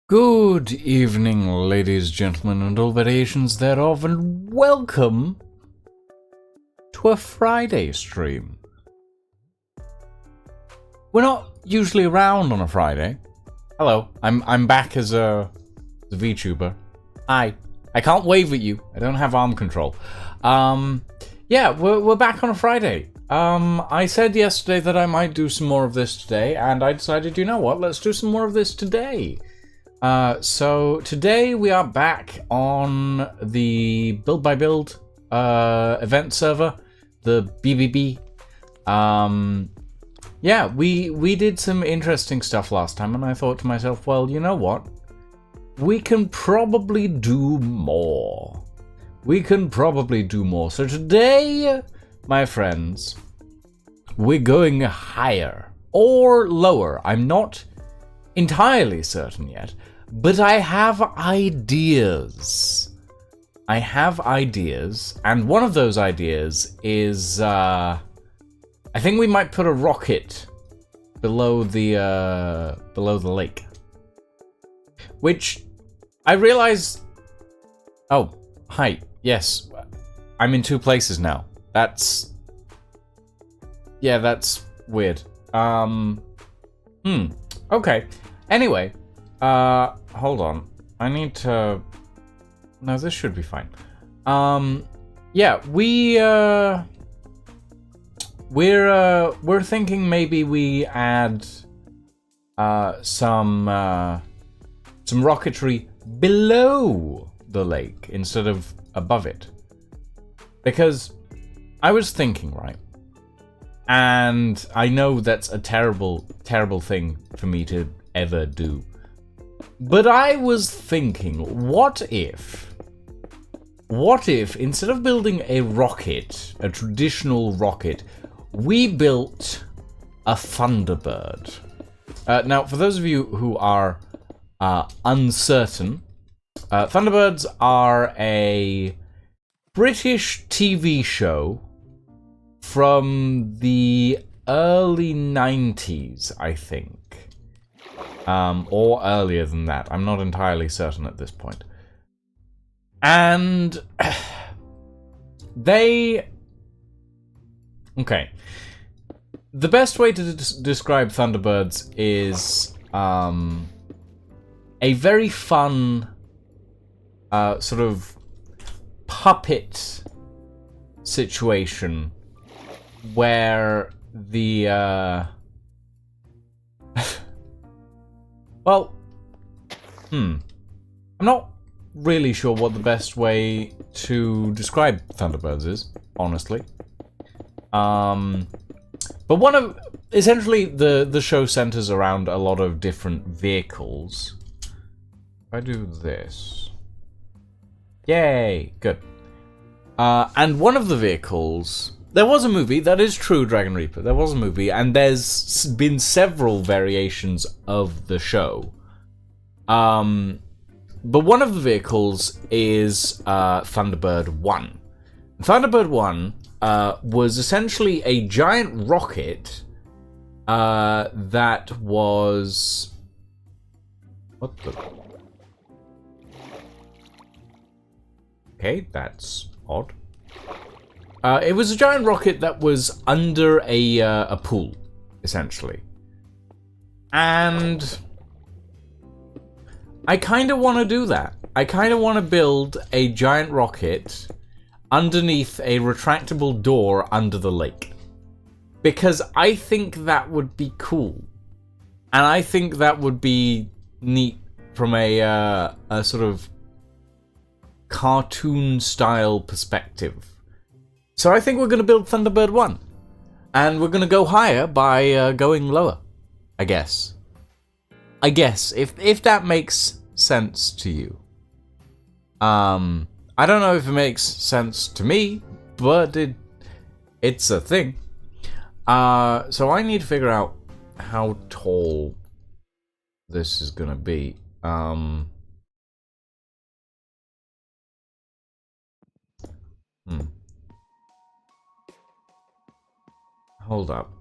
Good evening, ladies, gentlemen, and all variations thereof, and welcome to a Friday stream. We're not usually around on a Friday. Hello, I'm back as a VTuber. Hi. I can't wave at you. I don't have arm control. Yeah, we're back on a Friday. I said yesterday that I might do some more of this today, and I decided, you know what, let's do some more of this today. So today we are back on the Build by Build event server, the BBB. Yeah, we did some interesting stuff last time, and I thought to myself, well, you know what? We can probably do more. So today, my friends, we're going higher or lower. I'm not entirely certain yet, but I have ideas. And one of those ideas is I think we might put a rocket below the lake. Which I realize. Oh, hi. Yes, I'm in two places now. That's weird. Okay. Anyway, hold on. I need to. No, this should be fine. Yeah, we're thinking maybe we add some rocketry below the lake instead of above it, because I was thinking, right, and I know that's a terrible thing for me to ever do, but I was thinking, what if instead of building a rocket, a traditional rocket, we built a Thunderbird? Now, for those of you who are uncertain, Thunderbirds are a British TV show from the early 90s, I think. Or earlier than that. I'm not entirely certain at this point. And they... Okay. The best way to describe Thunderbirds is a very fun sort of puppet situation where the well, I'm not really sure what the best way to describe Thunderbirds is, honestly. But essentially the show centers around a lot of different vehicles. If I do this, yay, good. And one of the vehicles. There was a movie, that is true, Dragon Reaper. There was a movie, and there's been several variations of the show. But one of the vehicles is Thunderbird 1. Thunderbird 1 was essentially a giant rocket that was... What the... Okay, that's odd. It was a giant rocket that was under a pool, essentially. And I kind of want to do that. I kind of want to build a giant rocket underneath a retractable door under the lake. Because I think that would be cool. And I think that would be neat from a sort of cartoon-style perspective. So I think we're going to build Thunderbird 1. And we're going to go higher by going lower, I guess. If that makes sense to you. I don't know if it makes sense to me, but it's a thing. So I need to figure out how tall this is going to be. Hold up.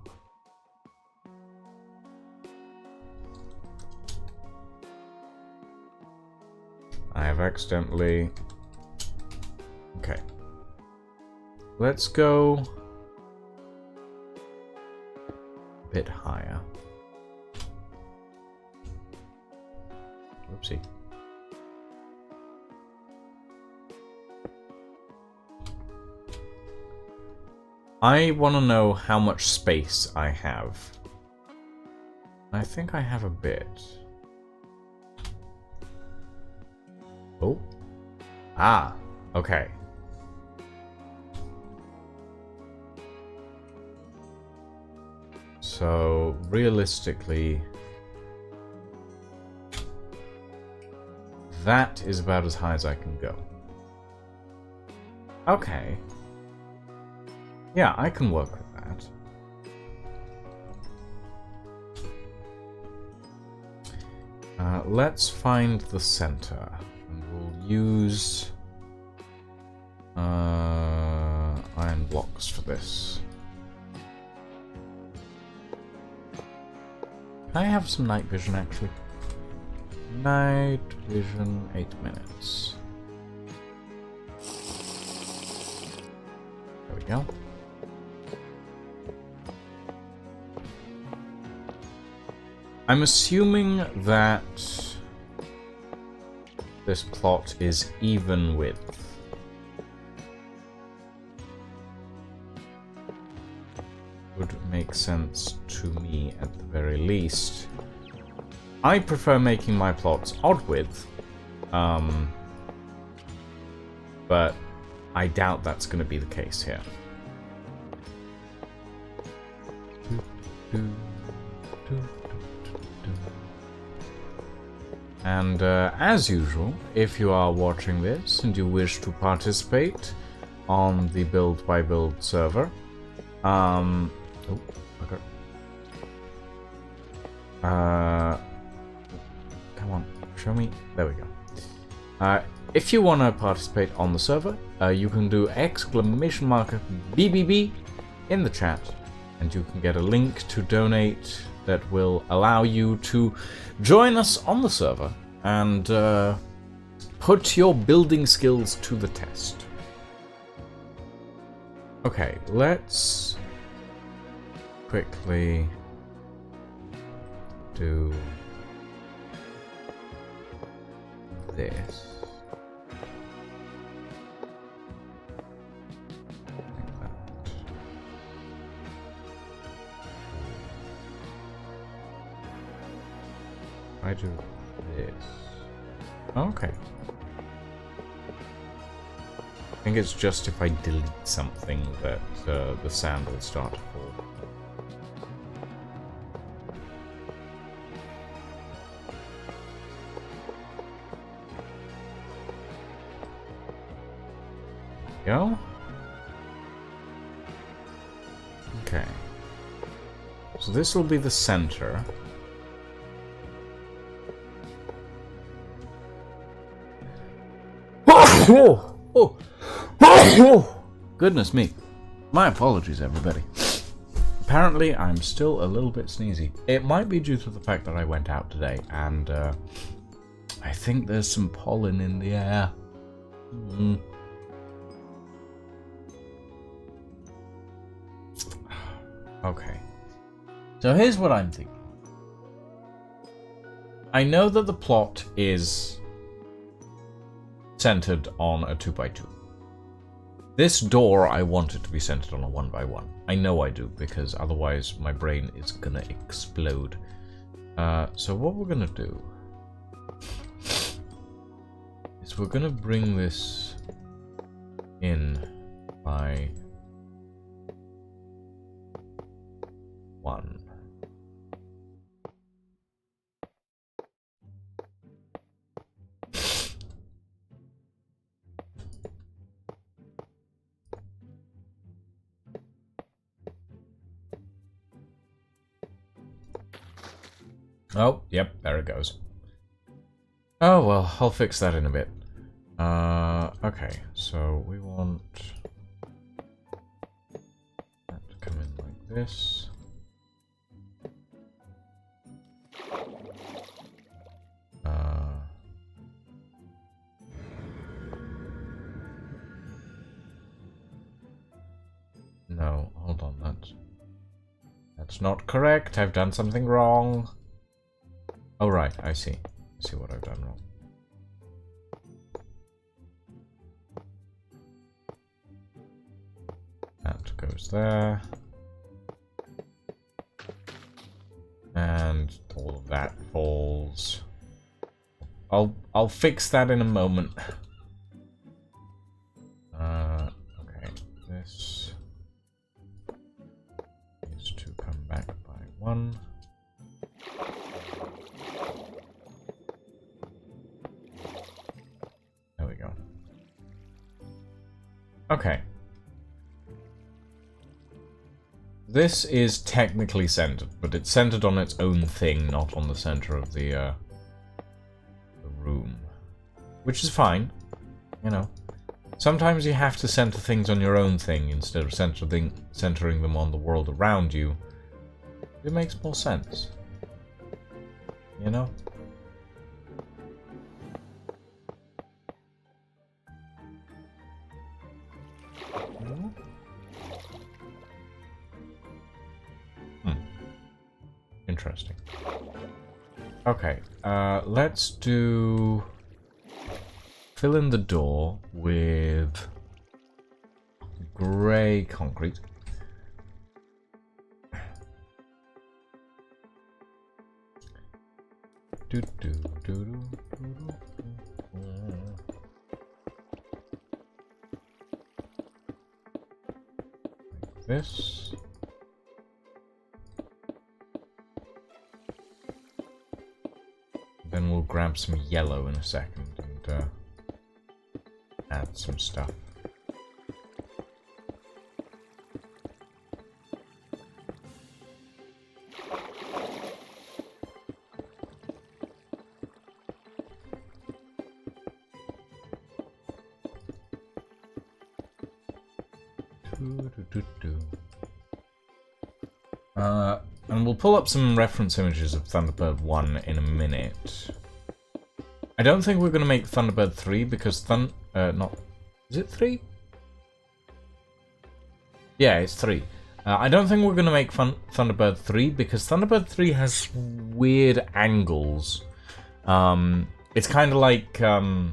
I have accidentally... Okay. Let's go... a bit higher. Oopsie. I want to know how much space I have. I think I have a bit. Oh. Ah. Okay. So, realistically... that is about as high as I can go. Okay. Yeah, I can work with that. Let's find the center. And we'll use iron blocks for this. Can I have some night vision, actually? Night vision, 8 minutes. There we go. I'm assuming that this plot is even width. Would make sense to me at the very least. I prefer making my plots odd width, but I doubt that's going to be the case here. And as usual, if you are watching this and you wish to participate on the build by build server, oh, okay. Come on, show me. There we go. If you want to participate on the server, you can do !BBB in the chat, and you can get a link to donate that will allow you to join us on the server and put your building skills to the test. Okay, let's quickly do this. I do this. Okay. I think it's just if I delete something that the sand will start to fall. Go. Okay. So this will be the center. Oh, goodness me. My apologies, everybody. Apparently, I'm still a little bit sneezy. It might be due to the fact that I went out today, and I think there's some pollen in the air. Okay. So here's what I'm thinking. I know that the plot is centered on a 2x2. This door, I want it to be centered on a 1x1. I know I do, because otherwise my brain is gonna explode. So what we're gonna do is we're gonna bring this in by 1. Oh, yep, there it goes. Oh, well, I'll fix that in a bit. Okay, so we want that to come in like this. hold on, that's not correct. I've done something wrong. Oh, right, I see. I see what I've done wrong. That goes there. And all of that falls. I'll fix that in a moment. Okay, this is to come back by 1. There we go. Okay. This is technically centered, but it's centered on its own thing, not on the center of the room. Which is fine, you know. Sometimes you have to center things on your own thing instead of centering them on the world around you. It makes more sense. You know? Interesting. Okay, let's do... Fill in the door with grey concrete. Like this. Then we'll grab some yellow in a second and add some stuff. And we'll pull up some reference images of Thunderbird 1 in a minute. I don't think we're going to make Thunderbird 3 because is it 3? Yeah, it's 3. I don't think we're going to make Thunderbird 3 because Thunderbird 3 has weird angles. It's kind of like a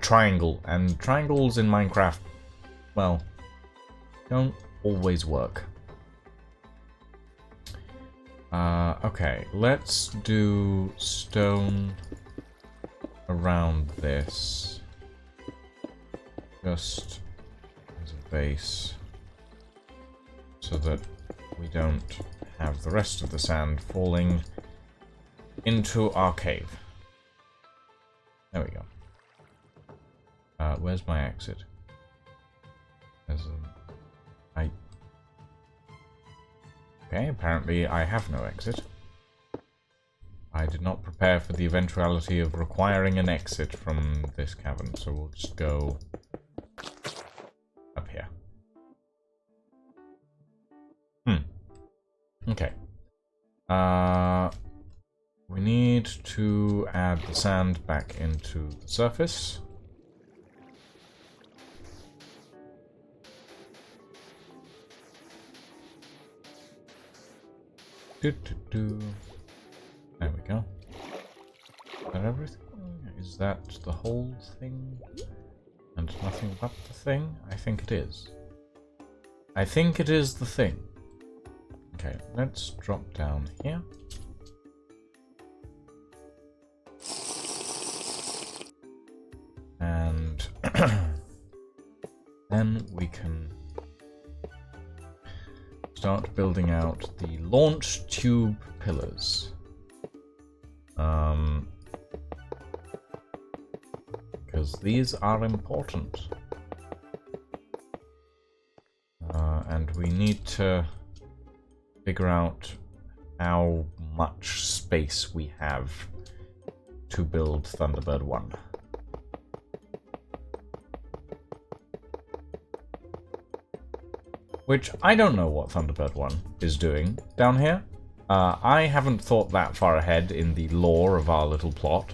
triangle, and triangles in Minecraft, well, don't always work. Okay, let's do stone around this. Just as a base. So that we don't have the rest of the sand falling into our cave. There we go. Where's my exit? Okay, apparently I have no exit. I did not prepare for the eventuality of requiring an exit from this cavern, so we'll just go up here. Okay. We need to add the sand back into the surface. There we go. Is that everything? Is that the whole thing? And nothing but the thing? I think it is. I think it is the thing. Okay, let's drop down here. And then we can start building out the launch tube pillars. Because these are important. And we need to figure out how much space we have to build Thunderbird 1. Which, I don't know what Thunderbird 1 is doing down here. I haven't thought that far ahead in the lore of our little plot.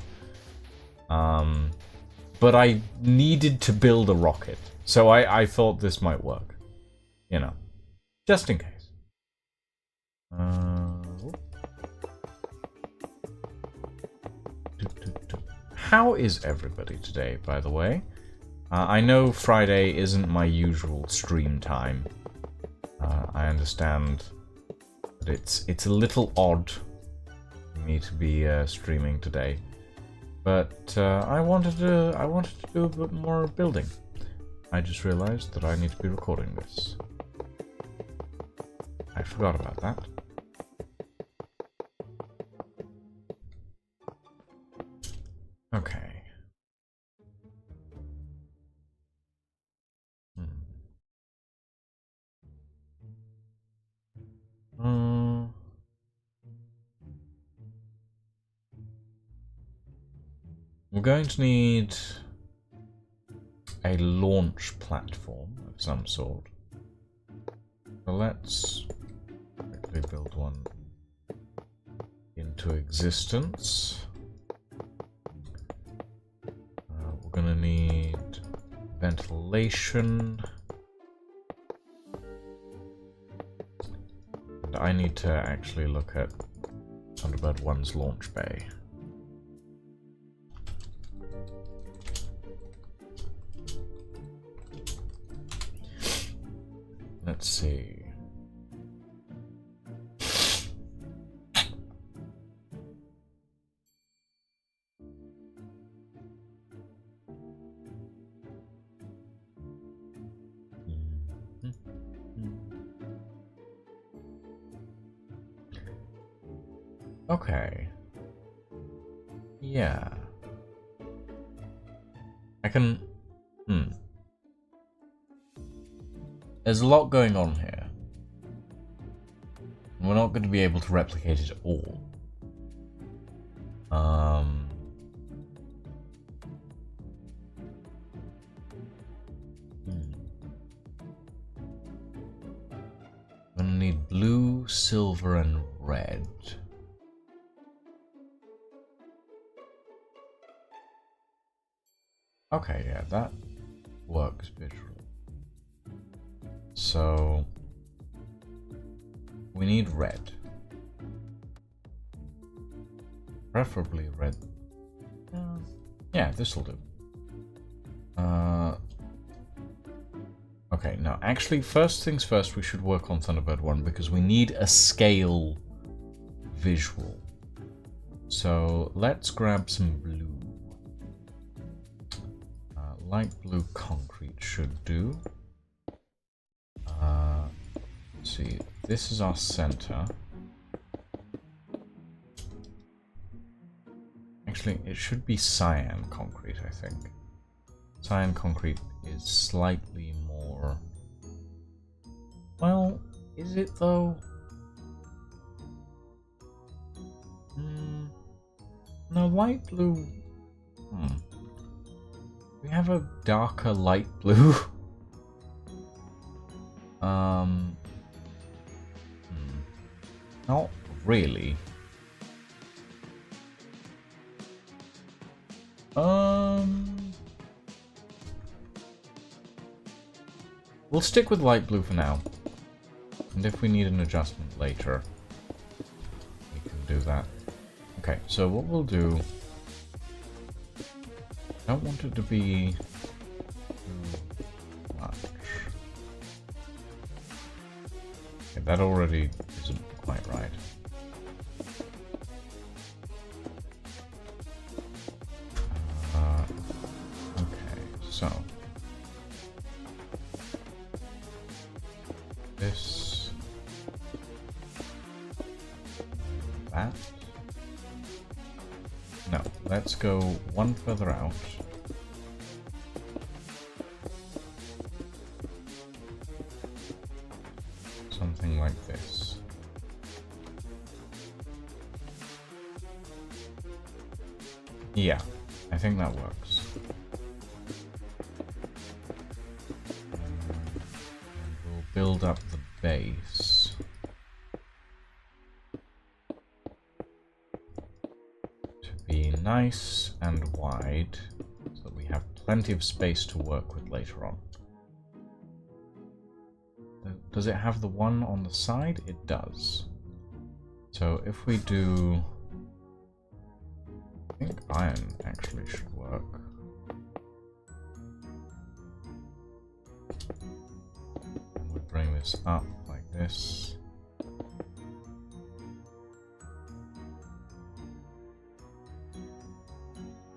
But I needed to build a rocket, so I thought this might work. You know. Just in case. How is everybody today, by the way? I know Friday isn't my usual stream time. I understand that it's a little odd for me to be streaming today, but I wanted to do a bit more building. I just realized that I need to be recording this. I forgot about that. Okay. We're going to need a launch platform of some sort. So let's quickly build one into existence. We're going to need ventilation. And I need to actually look at Thunderbird 1's launch bay. Let's see. Okay. Yeah. I can... There's a lot going on here. We're not going to be able to replicate it all. I'm going to need blue, silver, and red. Okay, yeah, that works visually. So we need red. Preferably red. Yeah, this'll do. Okay, now actually, first things first, we should work on Thunderbird 1 because we need a scale visual. So let's grab some blue. Light blue concrete should do. Let's see, this is our center. Actually, it should be cyan concrete, I think. Cyan concrete is slightly more... Well, is it though? No, light blue... We have a darker light blue. Not really. We'll stick with light blue for now. And if we need an adjustment later, we can do that. Okay, so what we'll do... I don't want it to be too much. Okay, that already isn't quite right. Okay, so this, that. No, let's go one further out. Something like this. Yeah, I think that works. We'll build up the base. To be nice and wide, so that we have plenty of space to work with later on. Does it have the one on the side? It does. So if we do... I think iron actually should work. We'll bring this up like this.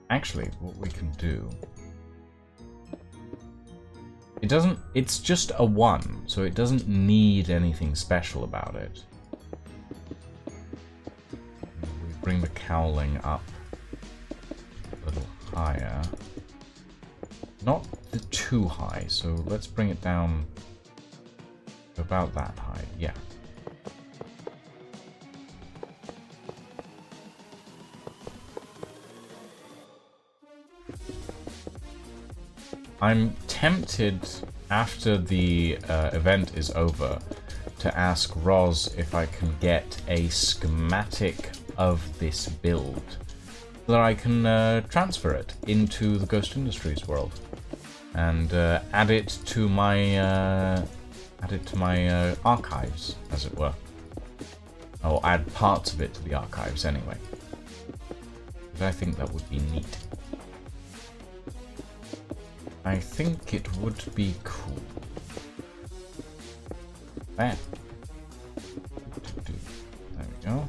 Actually, what we can do... It's just a 1, so it doesn't need anything special about it. We bring the cowling up a little higher. Not too high, so let's bring it down to about that high, yeah. I'm tempted, after the event is over, to ask Roz if I can get a schematic of this build, so that I can transfer it into the Ghost Industries world, and add it to my archives, as it were, or add parts of it to the archives anyway. But I think that would be neat. I think it would be cool. There. There we go.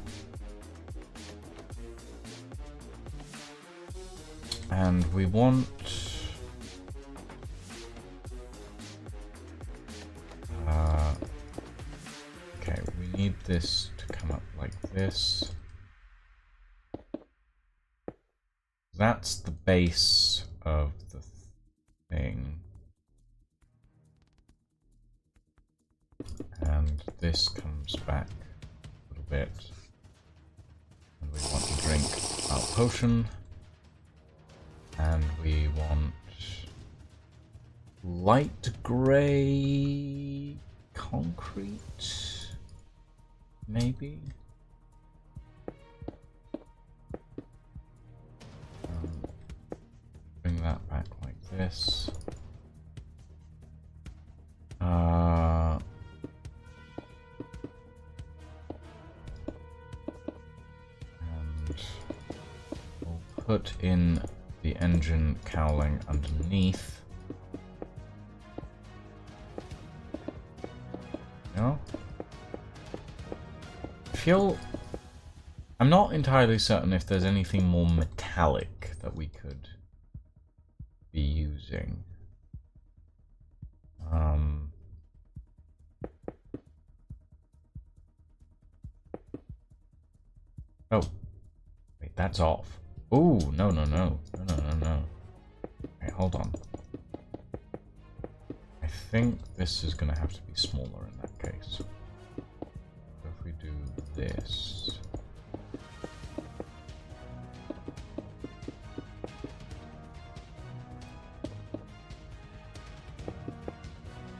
And we want... okay, we need this to come up like this. That's the base of the thing. And this comes back a little bit. And we want to drink our potion. And we want light grey concrete, maybe? Bring that back like this. And we'll put in the engine cowling underneath. No? I'm not entirely certain if there's anything more metallic that we could be using. Oh. Wait, that's off. Oh, no. Wait, hold on. I think this is going to have to be smaller in that case. So if we do this...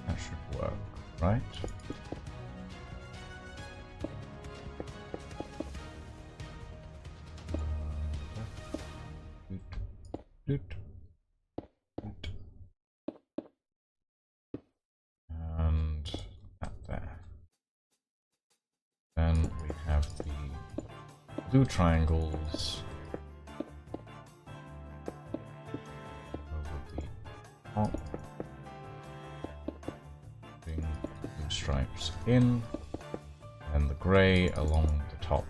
that should work, right? And that there. Then we have the blue triangles over the top. Bring blue stripes in, and the grey along the top.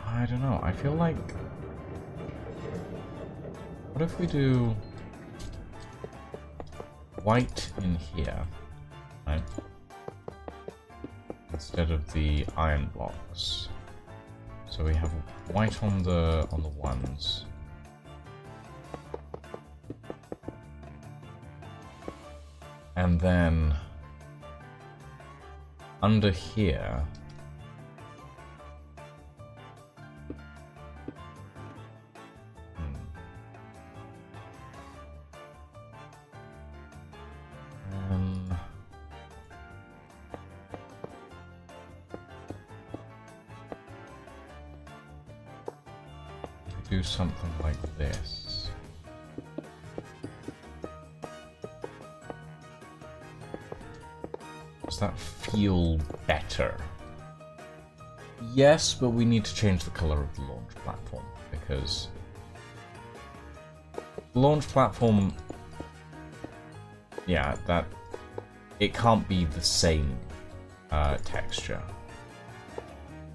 I don't know, I feel like... what if we do white in here, right? Instead of the iron blocks. So we have white on the ones. And then under here do something like this. Does that feel better? Yes, but we need to change the color of the launch platform, because the launch platform, yeah, that it can't be the same texture.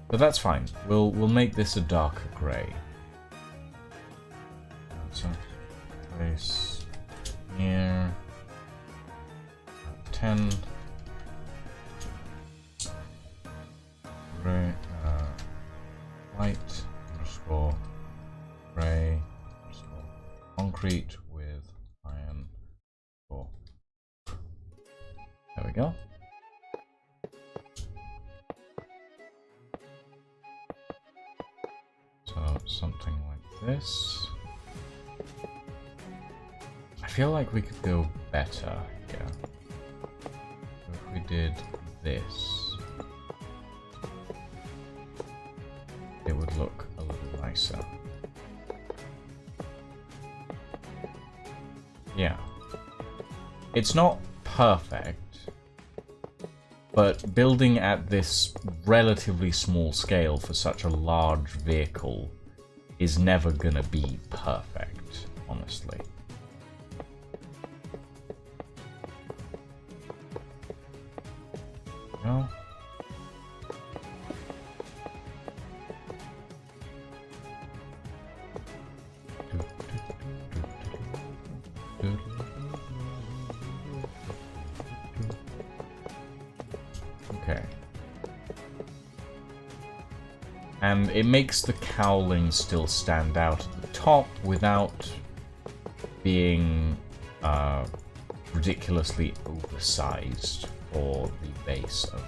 But that's fine. We'll make this a darker grey. So place here 10 grey white underscore grey underscore concrete with iron core. There we go. So something like this. I feel like we could go better here. So if we did this, it would look a little nicer. Yeah. It's not perfect, but building at this relatively small scale for such a large vehicle is never gonna be perfect, honestly. No. Okay. And it makes the cowling still stand out at the top without being ridiculously oversized for the base of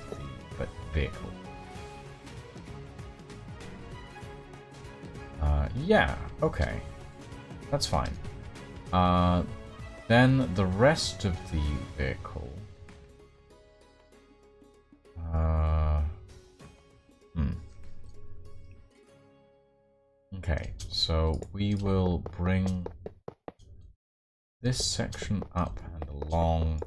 the vehicle. Yeah, okay. That's fine. Then the rest of the vehicle. Okay, so we will bring this section up and along.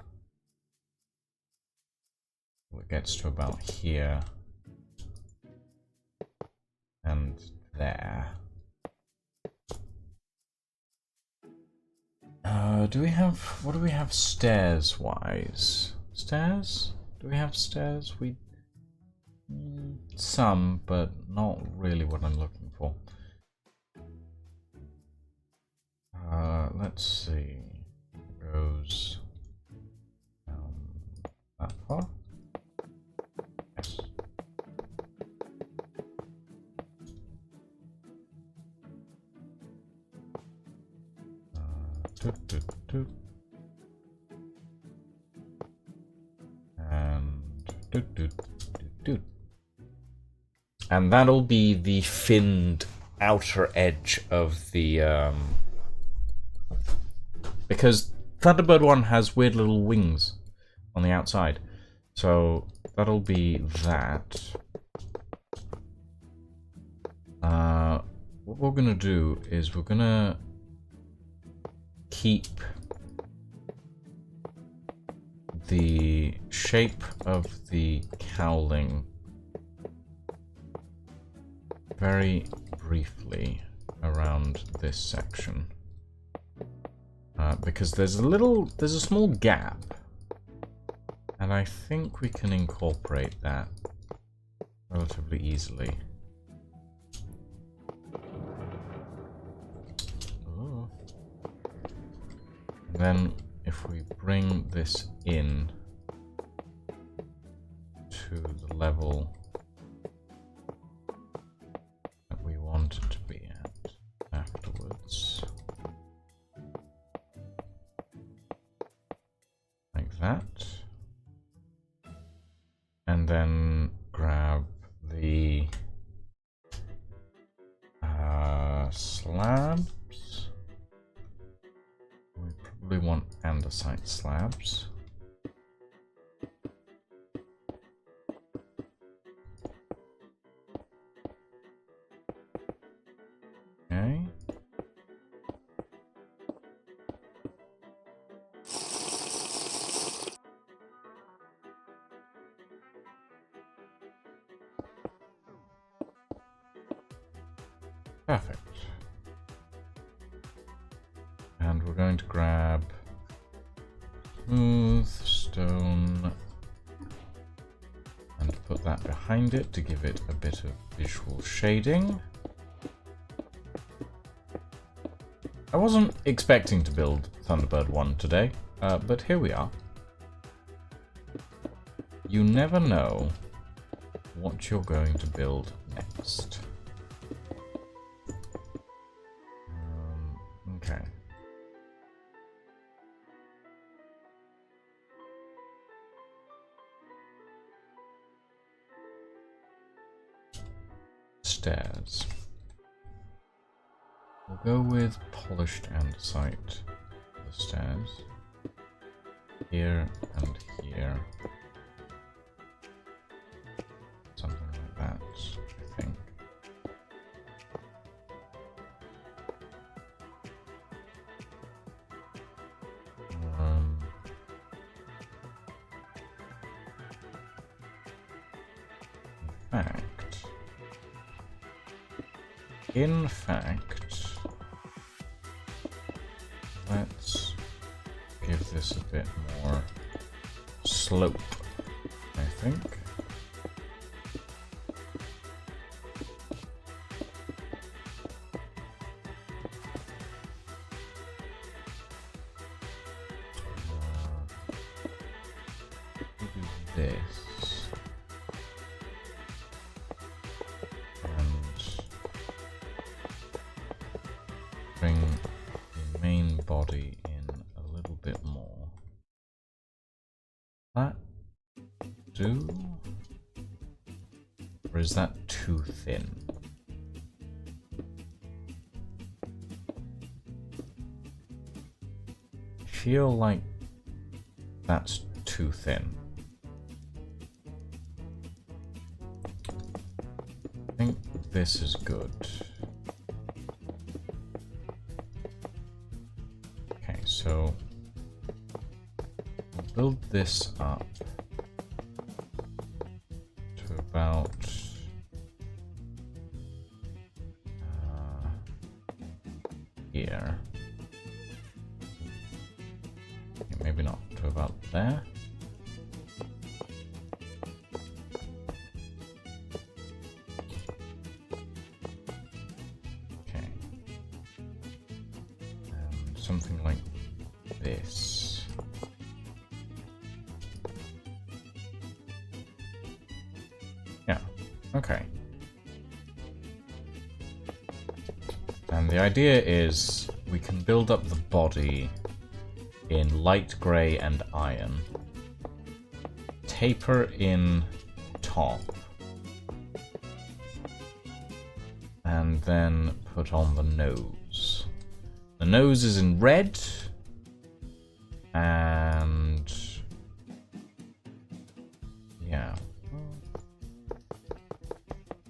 It gets to about here and there. Do we have, what do we have stairs wise? Stairs? Do we have stairs? Some, but not really what I'm looking for. Let's see. It goes that far. Yes. And that'll be the finned outer edge of the because Thunderbird 1 has weird little wings on the outside. So that'll be that. What we're gonna do is we're gonna keep the shape of the cowling very briefly around this section. Because there's a small gap, and I think we can incorporate that relatively easily. Ooh. And then if we bring this in to the level that we want it to be at afterwards. Like that. And then grab the slabs. We probably want andesite slabs. Okay. Perfect. And we're going to grab smooth stone and put that behind it to give it a bit of visual shading. I wasn't expecting to build Thunderbird 1 today, but here we are. You never know what you're going to build next. Okay. Stairs. We'll go with polished andesite for the stairs. Here and here. Something like that, I think. In fact, let's give this a bit more slope, I think. Do this. Bring the main body in a little bit more. That do? Or is that too thin? I feel like that's too thin. I think this is good. So we'll build this up to about here. Okay, maybe not to about there. Okay, and something like this. Yeah, okay. And the idea is we can build up the body in light grey and iron, taper in top, and then put on the nose. The nose is in red, and yeah,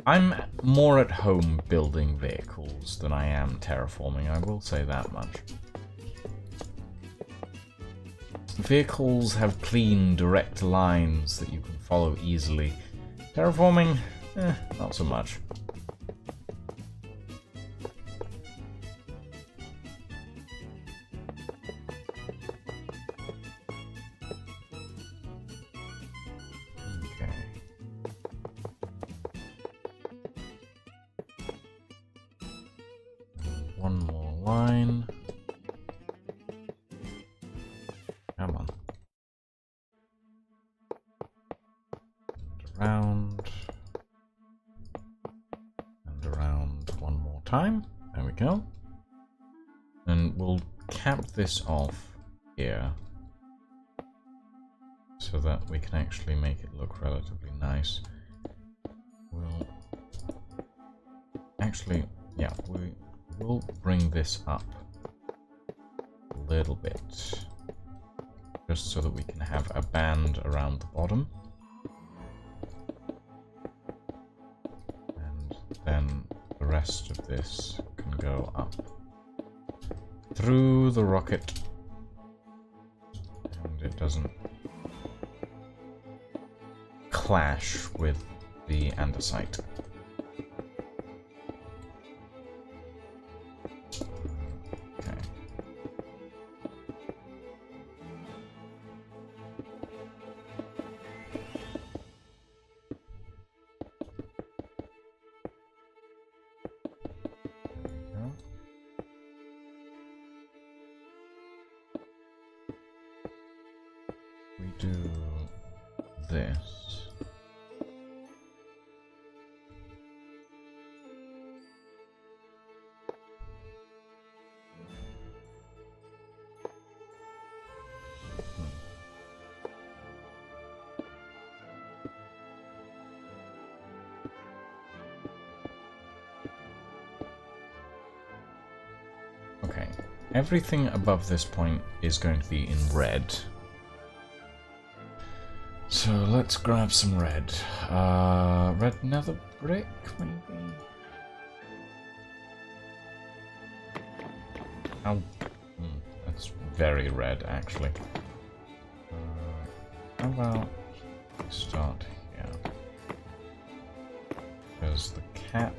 I'm more at home building vehicles than I am terraforming, I will say that much. Vehicles have clean, direct lines that you can follow easily. Terraforming, not so much. One more line. Come on. And around. And around one more time. There we go. And we'll cap this off here, so that we can actually make it look relatively nice. We'll actually, yeah, we'll bring this up a little bit, just so that we can have a band around the bottom. And then the rest of this can go up through the rocket, and it doesn't clash with the andesite. do this. Okay, everything above this point is going to be in red. So let's grab some red. Red nether brick, maybe? Oh, that's very red, actually. How about start here? Because the cat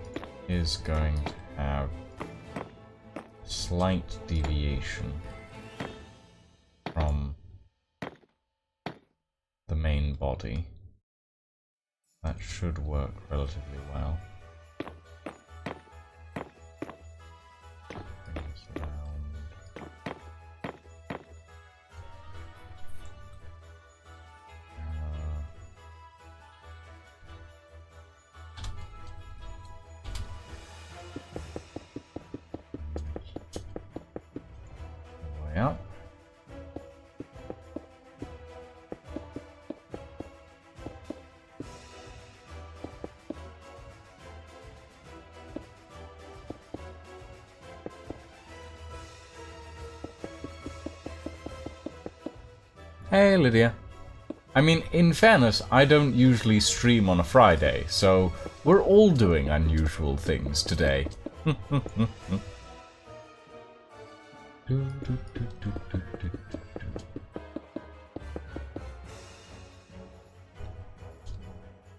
is going to have slight deviation from the main body. That should work relatively well. Bring this around. Way up. Hey, Lydia. I mean, in fairness, I don't usually stream on a Friday, so we're all doing unusual things today.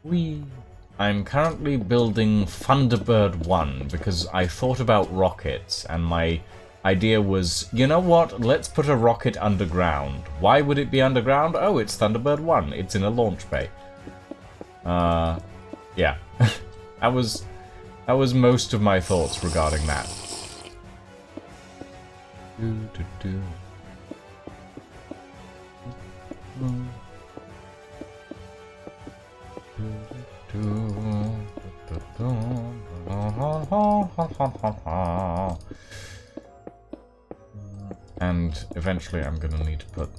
Whee! I'm currently building Thunderbird 1 because I thought about rockets and my idea was, you know what, let's put a rocket underground. Why would it be underground? Oh, it's Thunderbird 1. It's in a launch bay. Yeah. that was most of my thoughts regarding that. And eventually I'm gonna need to put...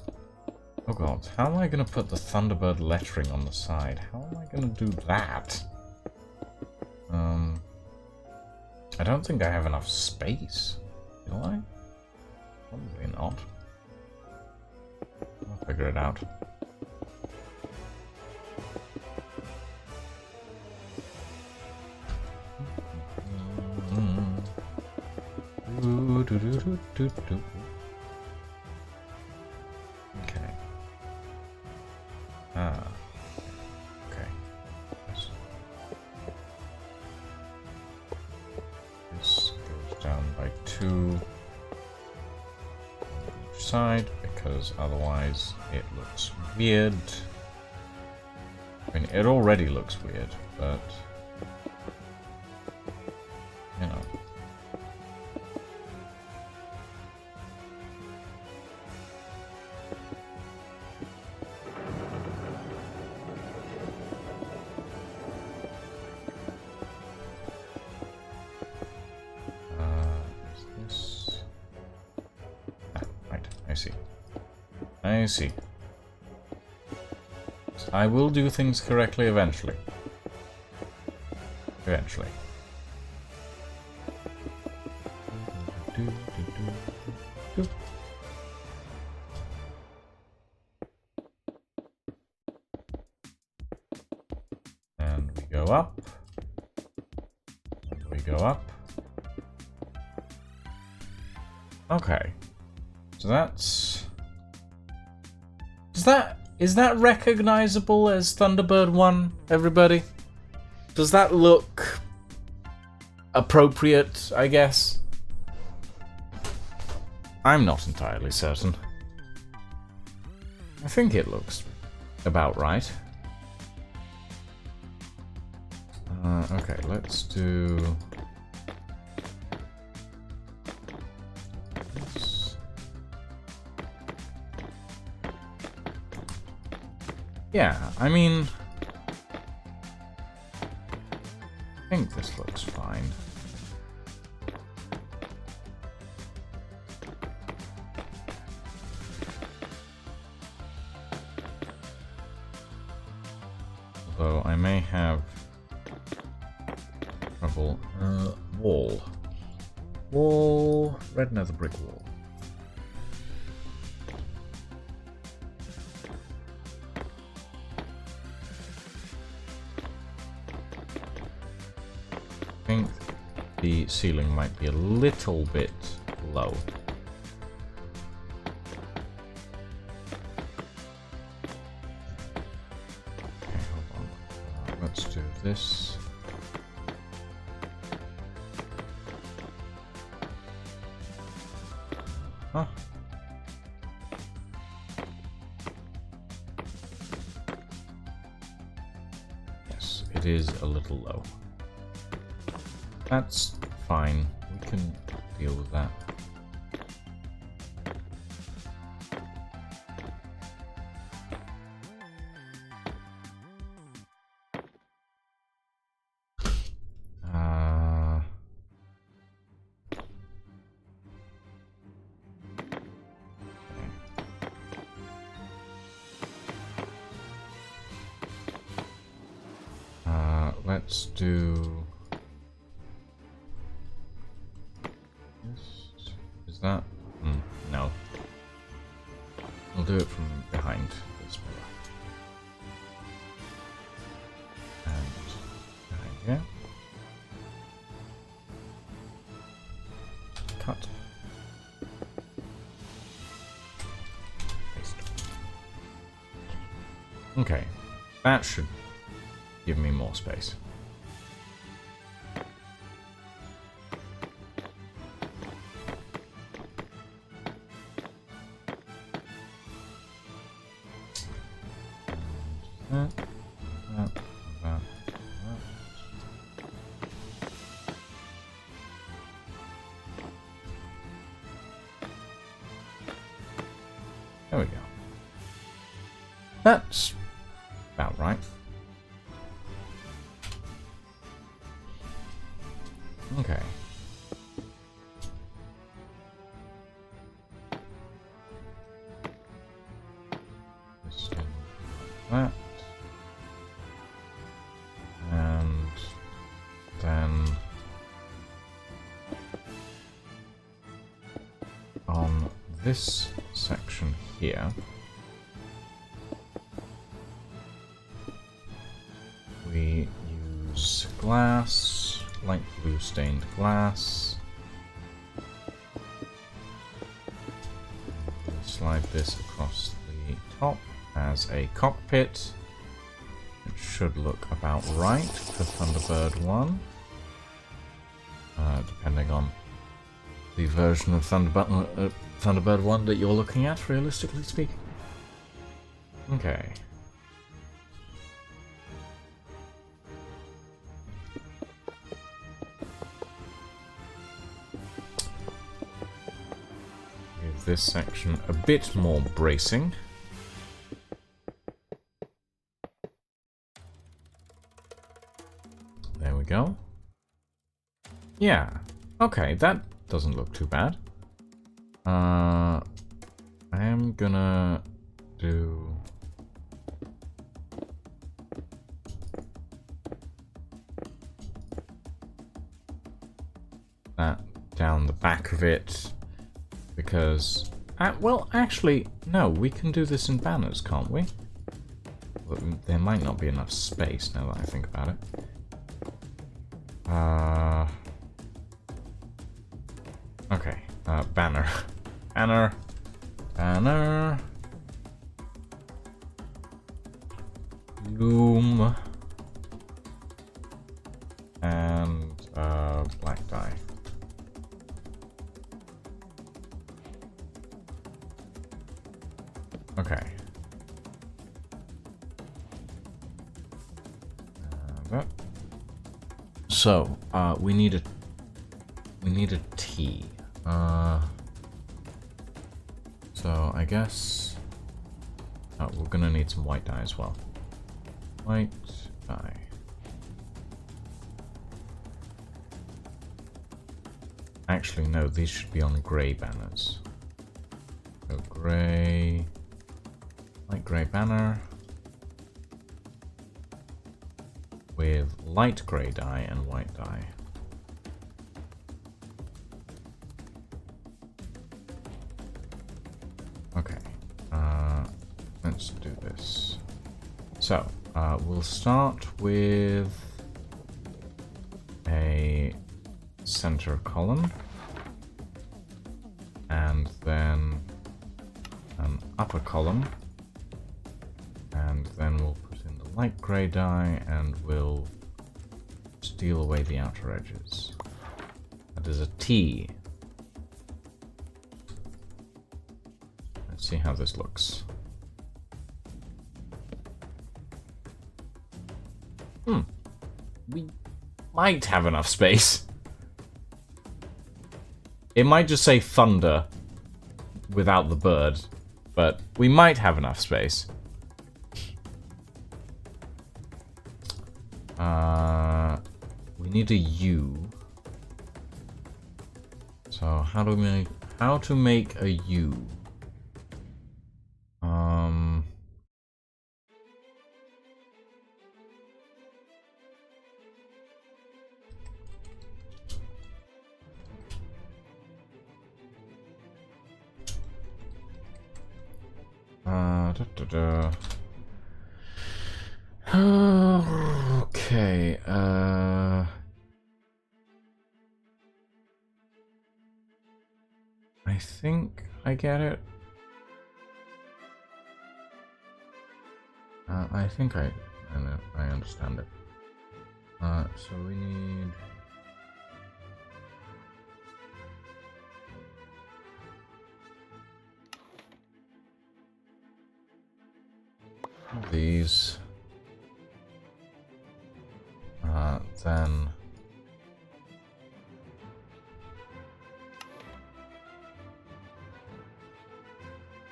Oh god, how am I gonna put the Thunderbird lettering on the side? How am I gonna do that? I don't think I have enough space. Do I? Probably not. I'll figure it out. Okay. Okay. This goes down by 2 on each side, because otherwise it looks weird. I mean, it already looks weird, but... you know. I see. I will do things correctly eventually. Eventually. And we go up. And we go up. Okay. So that's... Is that recognizable as Thunderbird 1, everybody? Does that look appropriate, I guess? I'm not entirely certain. I think it looks about right. Okay, let's do... Yeah, I mean, I think this looks fine. Although I may have trouble. Wall. Wall. Red nether brick wall. I think the ceiling might be a little bit low. Okay, hold on. Let's do this. Huh? Yes, it is a little low. That's fine. We can deal with that. Let's do this. Is that? No. We'll do it from behind this pillar. And behind here. Cut. Paste. Okay. That should give me more space. There we go. That's about right. Okay. This thing like that. And then on this section here, we use glass, light blue stained glass. We'll slide this across the top as a cockpit. It should look about right for Thunderbird 1. Depending on the version of Thunderbird 1 that you're looking at, realistically speaking. Okay. Give this section a bit more bracing. There we go. Yeah. Okay, that doesn't look too bad. I am gonna do that down the back of it because well, actually, no, we can do this in banners, can't we? Well, there might not be enough space now that I think about it. Okay, banner. Banner. Banner. Loom. And, black dye. Okay. That. So, we need a T. So I guess we're gonna need some white dye as well. White die. Actually, no, these should be on grey banners. So grey, light grey banner with light grey dye and white dye. Okay, let's do this. So, we'll start with a center column, and then an upper column, and then we'll put in the light grey dye, and we'll steal away the outer edges. That is a T. Let's see how this looks. We might have enough space. It might just say thunder without the bird, but we might have enough space. We need a U. So how to make a U? Okay, I think I get it. I think I understand it. So we need these. Then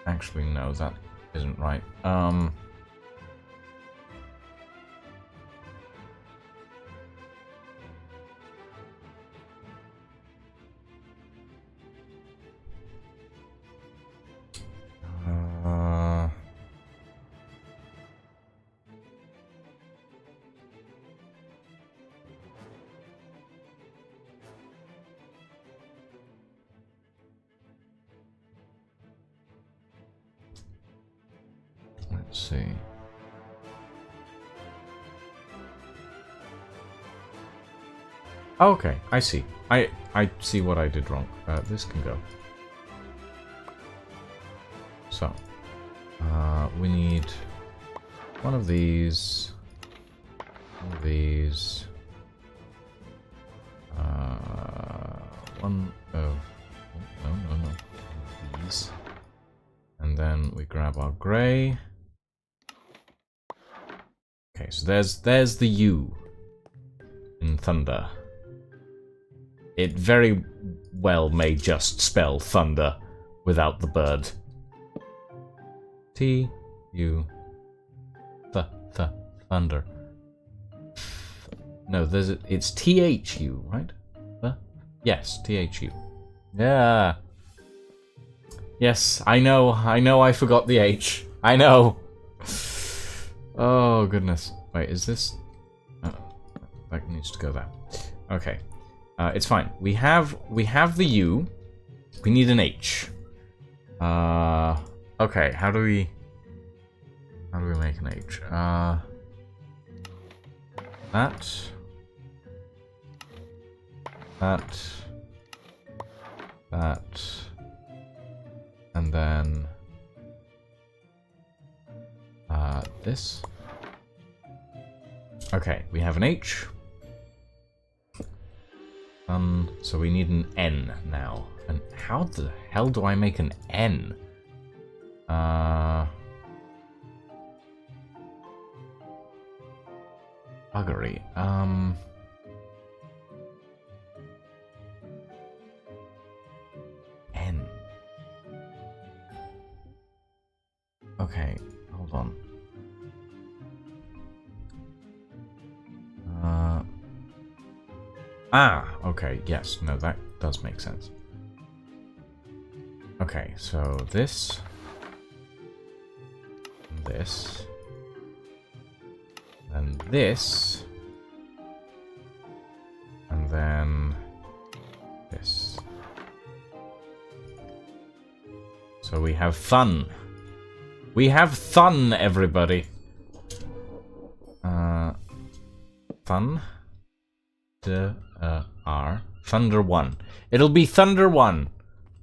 actually no, that isn't right. Let's see. Okay, I see. I see what I did wrong. This can go. So, we need one of these, one of these, one of no, these, and then we grab our grey. Okay, so there's the U in thunder. It very well may just spell thunder without the bird. T U thunder. No, it's THU, right? Yes, THU. Yeah. Yes, I know I forgot the H. I know. Oh goodness. Wait, is this? Oh, that needs to go there. Okay. It's fine. We have the U. We need an H. Okay, how do we make an H? That, and then this. Okay, we have an H. So we need an N now. And how the hell do I make an N? Buggery. N. Okay, hold on. Ah, okay, yes, no, that does make sense. Okay, so this, this, and this, and then this. So we have fun. We have fun, everybody. Fun. Thunder 1. It'll be Thunder 1.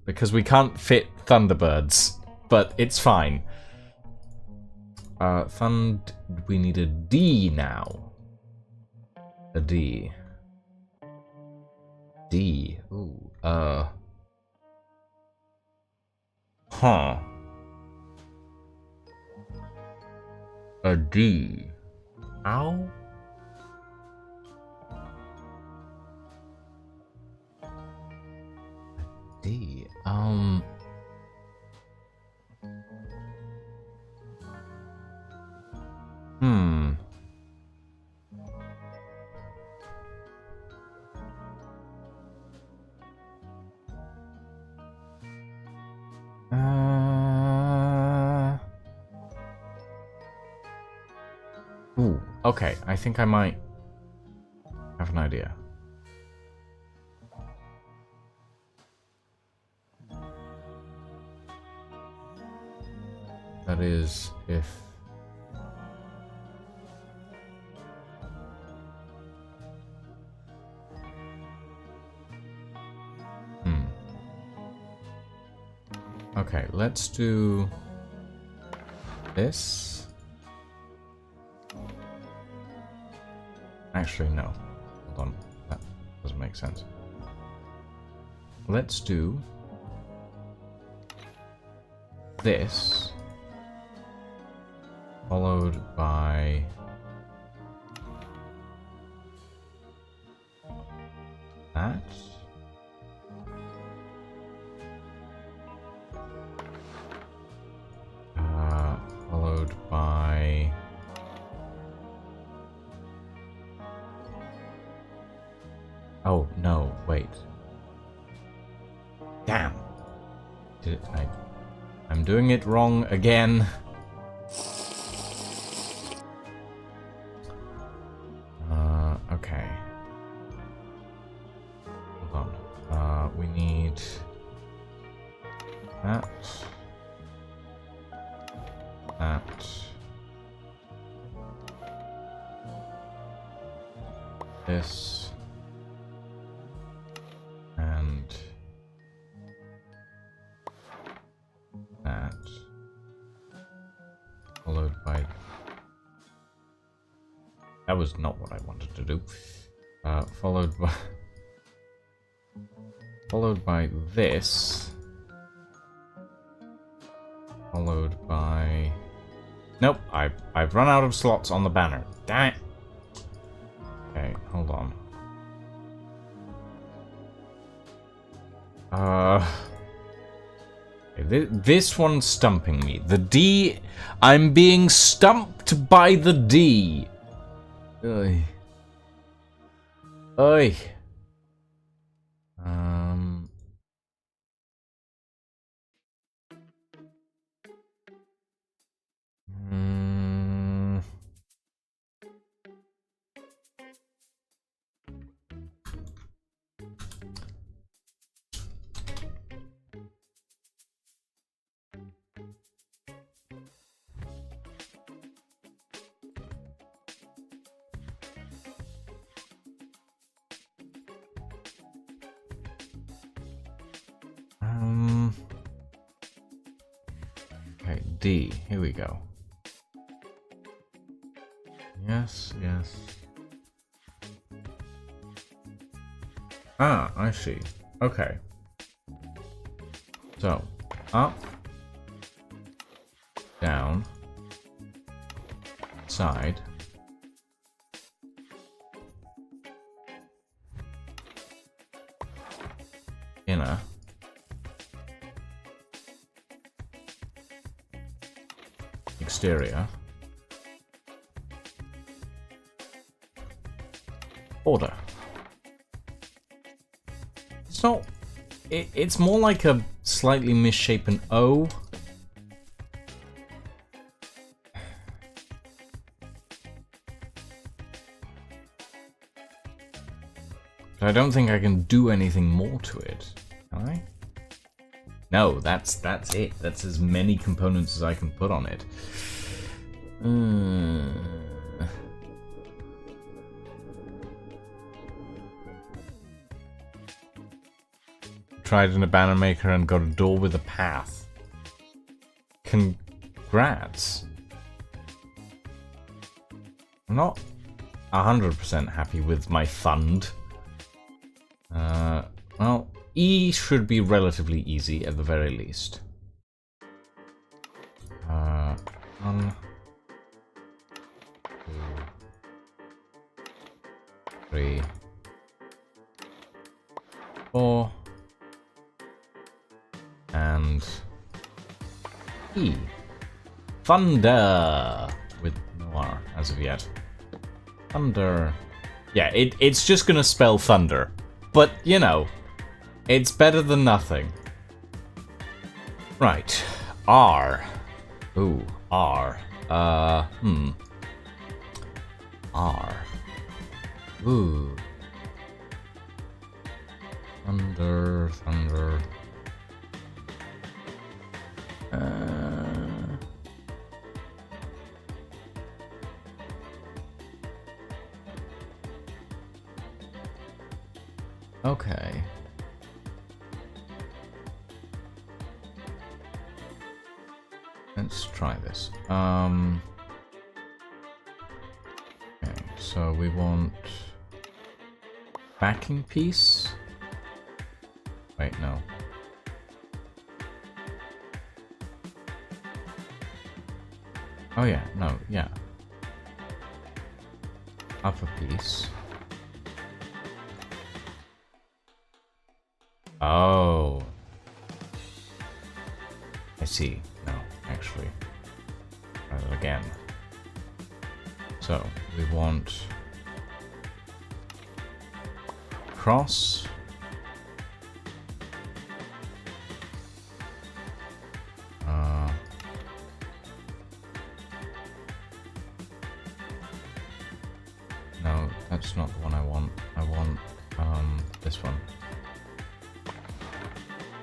Because we can't fit Thunderbirds. But it's fine. We need a D now. A D. D. Ooh. Huh. A D. Ow. D. Ooh, okay, I think I might have an idea. That is, if... Okay, let's do... this. Actually, no. Hold on. That doesn't make sense. Let's do... this. Followed by... that. Followed by... oh, no, wait. Damn. I'm doing it wrong again. Okay. Hold on. We need... that. That. This. And... that. Followed by... that was not what I wanted to do. Followed by... followed by this. Followed by... nope, I've run out of slots on the banner. Damn it. Okay, hold on. This one's stumping me. The D... I'm being stumped by the D. Oy. Oy. Okay, D. Here we go. Yes, yes. Ah, I see. Okay. So, up, down, side, inner, exterior, border. It's not... It's more like a slightly misshapen O. But I don't think I can do anything more to it. Can I? No, that's it. That's as many components as I can put on it. Tried in a banner maker and got a door with a path. Congrats. I'm not 100% happy with my fund. Well, E should be relatively easy at the very least. 1, 2, 3, 4. And E. Thunder! With no R as of yet. Thunder. Yeah, it's just gonna spell thunder. But, you know, it's better than nothing. Right. R. Ooh, R. R. Ooh. Thunder. Okay. Let's try this. Okay, so we want backing piece. Wait, no. Oh yeah, no, yeah. Upper piece. Oh. I see. No, actually. Try that again. So, we want cross. No, that's not the one I want. I want this one.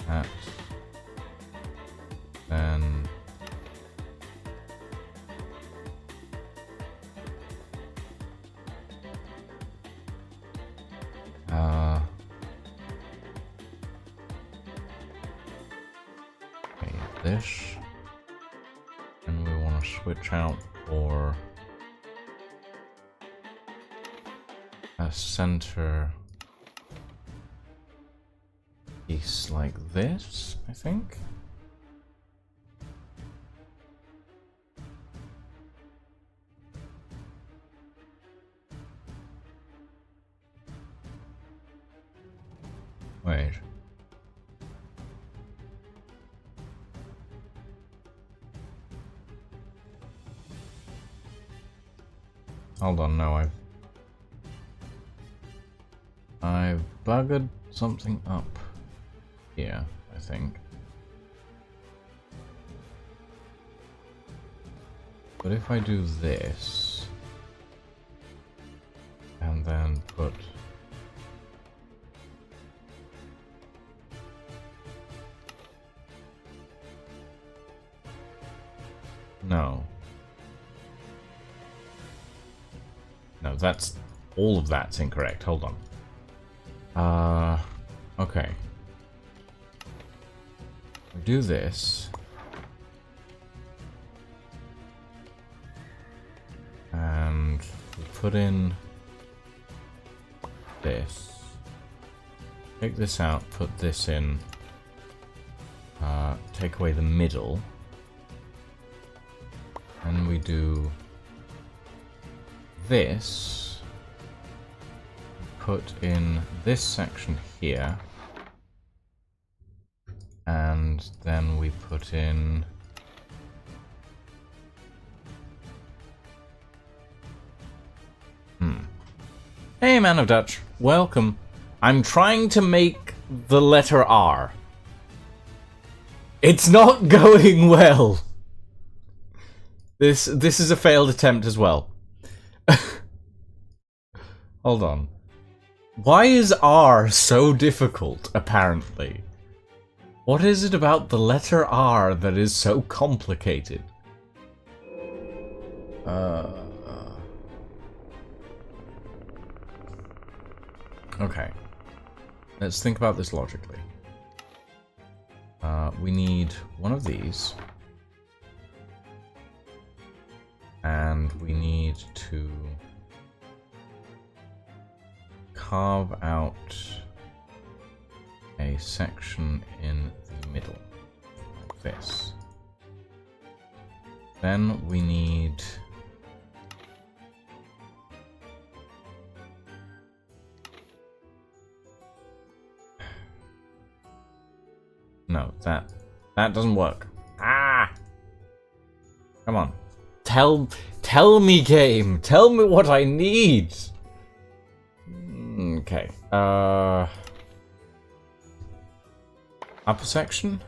That. Then okay, this, and we want to switch out for a center piece like this, I think. Wait. Hold on, no, I've buggered something up here, I think. But if I do this and then put no, that's all of that's incorrect. Hold on. Okay. We do this. And we put in this. Take this out, put this in. Take away the middle. And we do this. Put in this section here. And then we put in Hey, Man of Dutch, welcome. I'm trying to make the letter R. It's not going well. This is a failed attempt as well. Hold on. Why is R so difficult, apparently? What is it about the letter R that is so complicated? Okay. Let's think about this logically. We need one of these. And we need to carve out a section in the middle, like this. Then we need no, that doesn't work. Ah! Come on. Tell me, game. Tell me what I need. Okay. Upper section?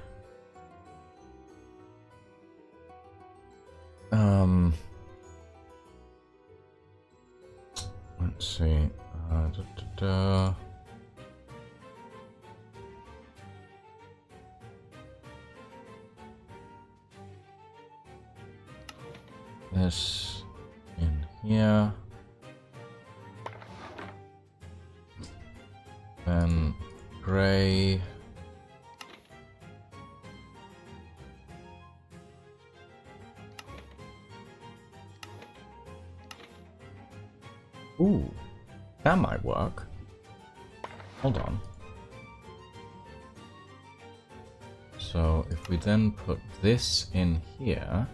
Let's see. This in here. Then gray. Ooh, that might work. Hold on. So if we then put this in here,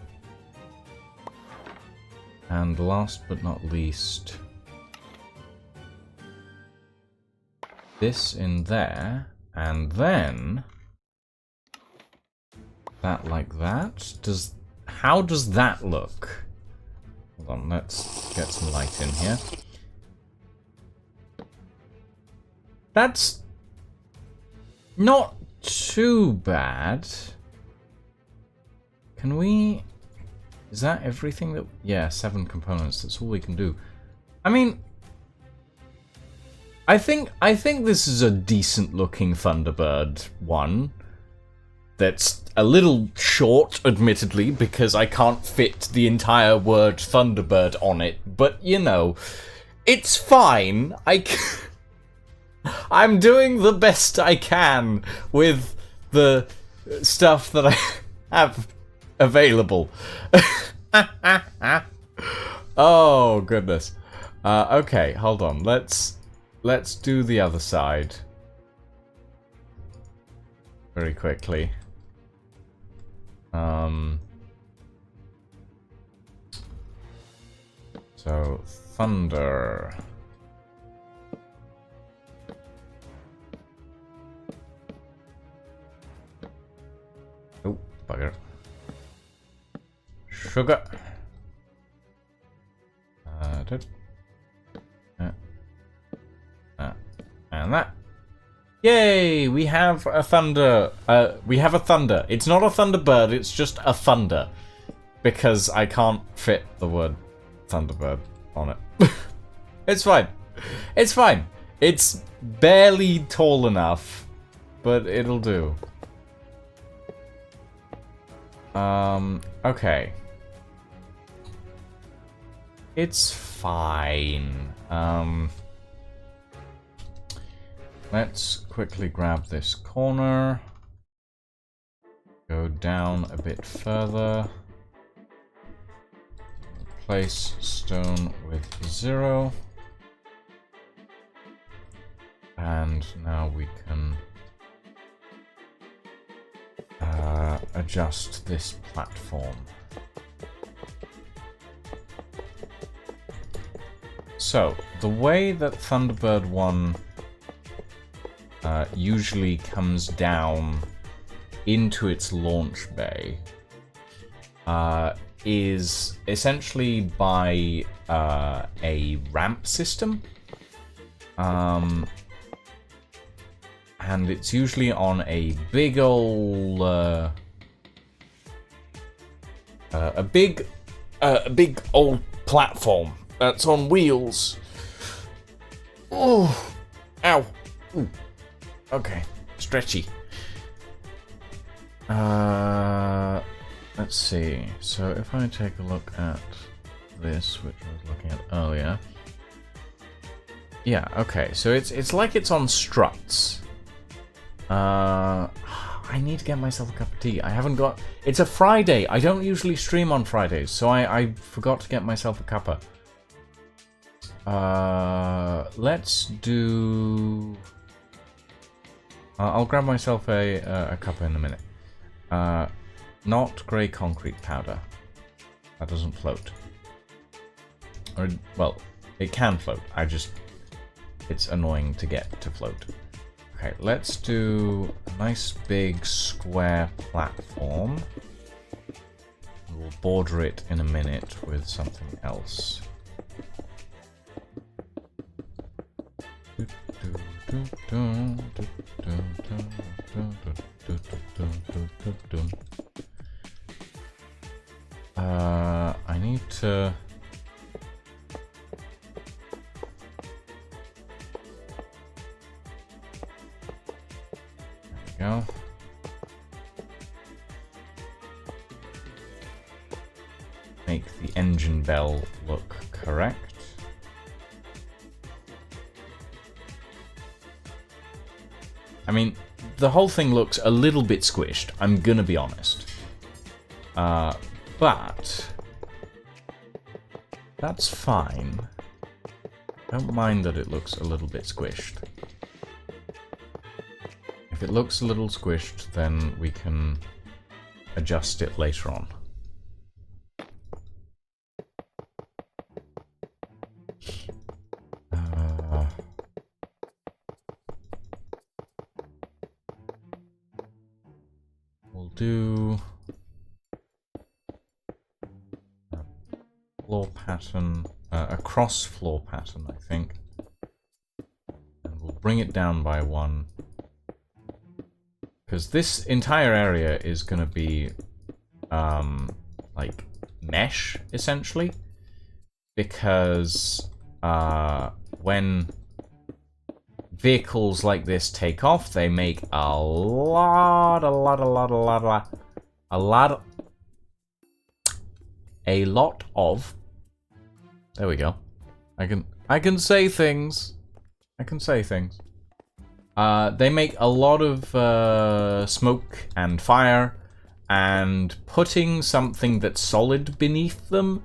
and last but not least, this in there, and then that like that. How does that look? Hold on, let's get some light in here. That's not too bad. Can we... Is that everything that... Yeah, 7 components. That's all we can do. I mean... I think this is a decent looking Thunderbird one. That's a little short, admittedly, because I can't fit the entire word Thunderbird on it. But, you know, it's fine. I'm doing the best I can with the stuff that I have available. Oh, goodness. Okay, hold on. Let's do the other side very quickly. So thunder. Oh, bugger. Sugar. And that. Yay! We have a thunder. We have a thunder. It's not a Thunderbird, it's just a thunder. Because I can't fit the word Thunderbird on it. It's fine. It's fine. It's barely tall enough, but it'll do. Okay. It's fine. Let's quickly grab this corner. Go down a bit further. Replace stone with 0. And now we can adjust this platform. So, the way that Thunderbird 1 usually comes down into its launch bay is essentially by a ramp system. And and it's usually on a big old, a big old platform that's on wheels. Oh, ow. Ooh. Okay, stretchy. Let's see. So if I take a look at this, which I was looking at earlier. Yeah, okay. So it's like it's on struts. I need to get myself a cup of tea. I haven't got... It's a Friday. I don't usually stream on Fridays, so I forgot to get myself a cuppa. Let's do... I'll grab myself a cuppa in a minute. Not grey concrete powder. That doesn't float. Or, well, it can float. It's annoying to get to float. Okay, let's do a nice big square platform. We'll border it in a minute with something else. I need to... There we go. Make the engine bell look correct. I mean, the whole thing looks a little bit squished, I'm gonna be honest. But that's fine. Don't mind that it looks a little bit squished. If it looks a little squished, then we can adjust it later on. We'll do a floor pattern, a cross floor pattern, I think. And we'll bring it down by 1. Because this entire area is going to be, like, mesh, essentially. Because, when vehicles like this take off, they make a lot of... There we go. I can say things. I can say things. They make a lot of smoke and fire, and putting something that's solid beneath them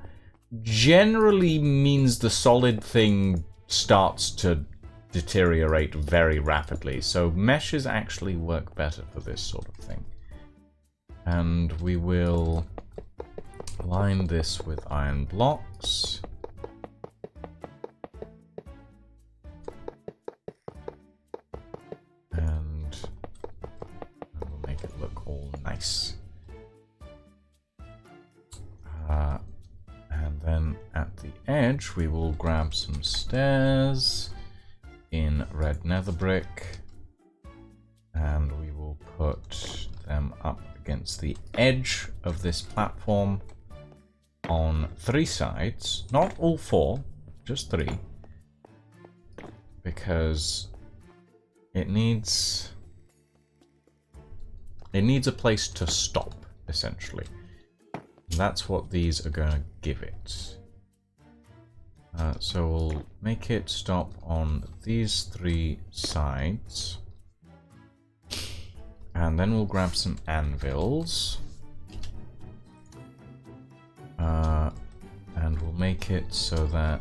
generally means the solid thing starts to deteriorate very rapidly. So meshes actually work better for this sort of thing. And we will line this with iron blocks. And we'll make it look all nice. And then at the edge we will grab some stairs in red nether brick, and we will put them up against the edge of this platform on 3 sides, not all 4, just 3, because it needs a place to stop, essentially. And that's what these are going to give it. So we'll make it stop on these 3 sides. And then we'll grab some anvils. And we'll make it so that...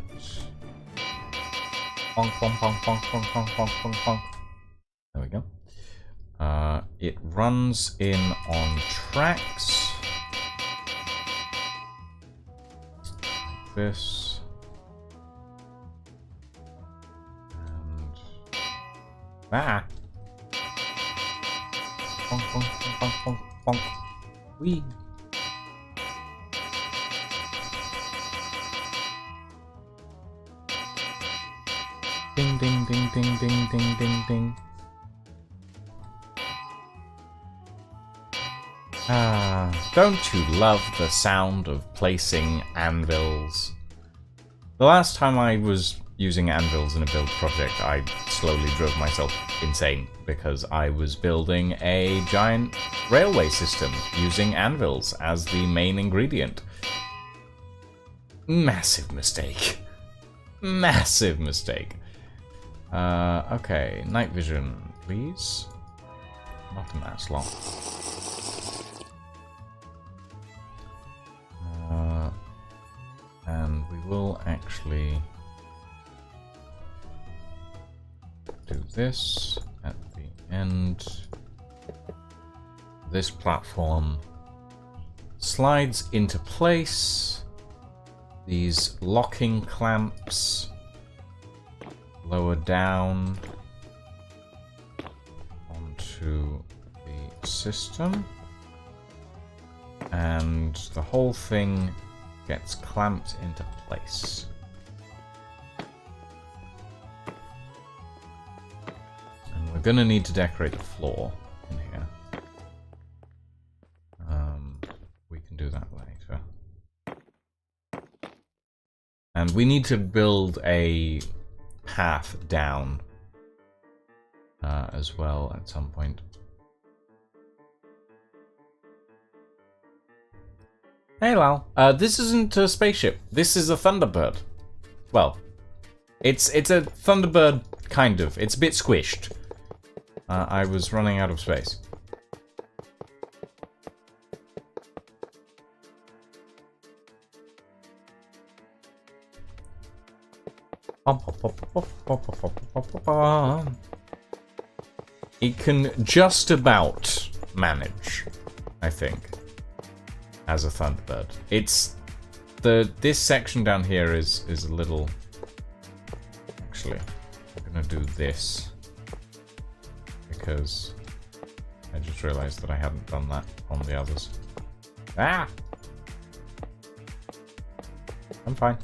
Bonk, bonk, bonk, bonk, bonk, bonk, bonk, bonk, bonk. There we go. It runs in on tracks. Like this. Ah! Bonk, bonk, bonk, bonk, bonk, bonk. Whee! Ding, ding, ding, ding, ding, ding, ding, ding. Don't you love the sound of placing anvils? The last time I was using anvils in a build project, I slowly drove myself insane because I was building a giant railway system using anvils as the main ingredient. Massive mistake. Massive mistake. Okay, night vision, please. Not in that slot. And we will actually do this at the end. This platform slides into place. These locking clamps lower down onto the system, and the whole thing gets clamped into place. And we're gonna need to decorate the floor in here. We can do that later. And we need to build a path down as well at some point. Hey Lal, this isn't a spaceship. This is a Thunderbird. Well, it's a Thunderbird, kind of. It's a bit squished. I was running out of space. It can just about manage, I think, as a Thunderbird. It's this section down here is a little. Actually, I'm gonna do this because I just realized that I hadn't done that on the others. Ah, I'm fine.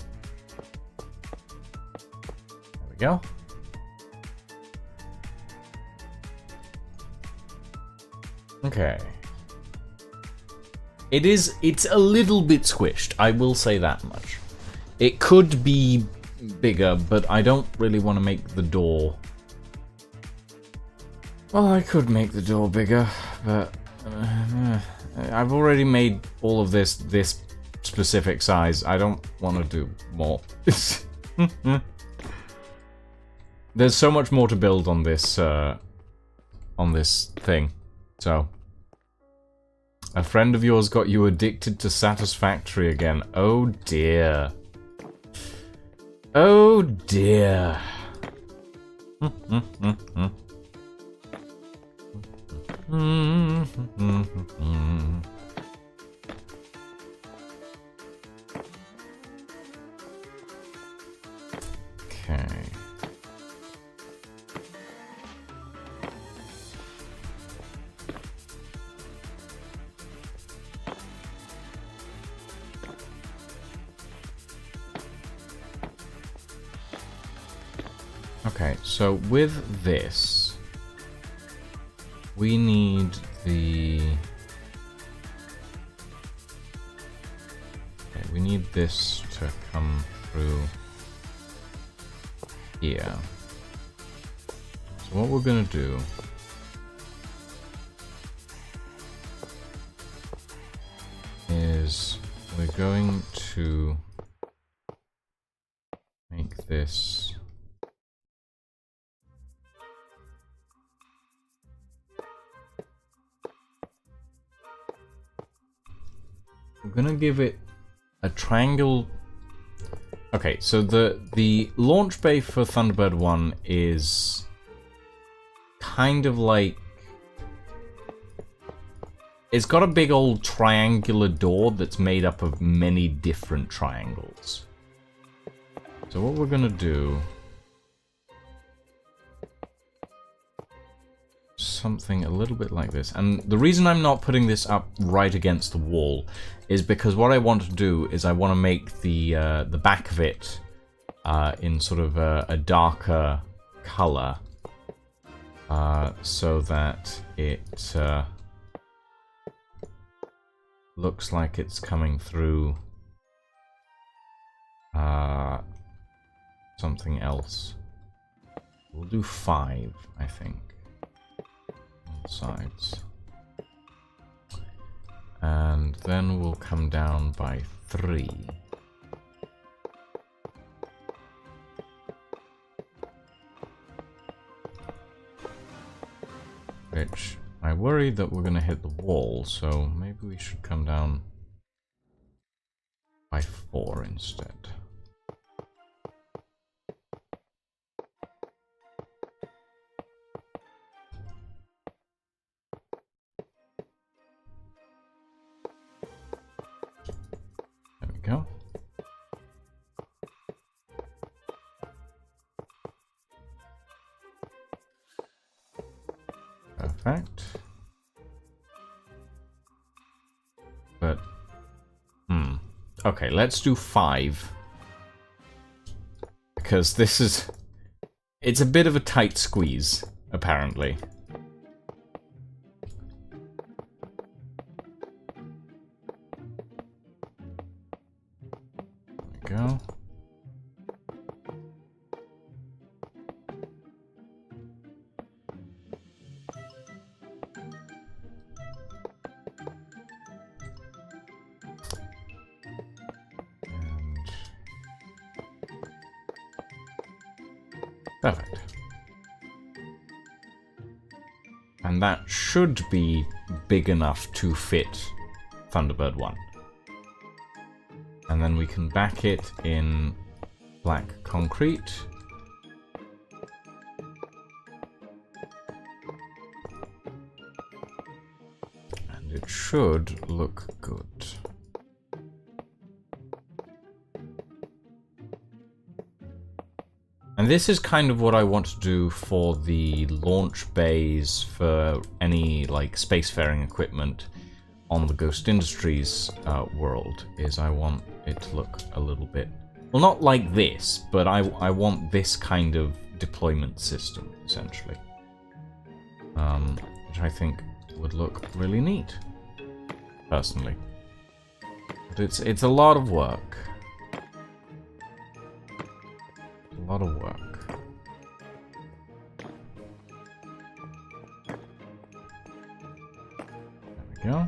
There we go. Okay. It's a little bit squished, I will say that much. It could be bigger, but I don't really want to make the door. Well, I could make the door bigger, but I've already made all of this specific size. I don't want to do more. There's so much more to build on this thing. So, a friend of yours got you addicted to Satisfactory again. Oh dear. Oh dear. Okay. Okay, so with this, we need the... Okay, we need this to come through here. So what we're gonna do is we're going to make this... We're gonna give it a triangle. Okay, so the launch bay for Thunderbird 1 is kind of like, it's got a big old triangular door that's made up of many different triangles. So what we're gonna do, something a little bit like this. And the reason I'm not putting this up right against the wall is because what I want to do is I want to make the back of it in sort of a darker color, so that it looks like it's coming through something else. We'll do 5, I think, on sides. And then we'll come down by 3. Which I worry that we're going to hit the wall, so maybe we should come down by 4 instead. There we go. Perfect. But, okay, let's do 5. Because this is... It's a bit of a tight squeeze, apparently. There we go. Perfect. And that should be big enough to fit Thunderbird 1. And then we can back it in black concrete. And it should look good. And this is kind of what I want to do for the launch bays for any like spacefaring equipment on the Ghost Industries world, is I want it to look a little bit, well, not like this, but I want this kind of deployment system, essentially. Which I think would look really neat, personally. But it's a lot of work. A lot of work. There we go.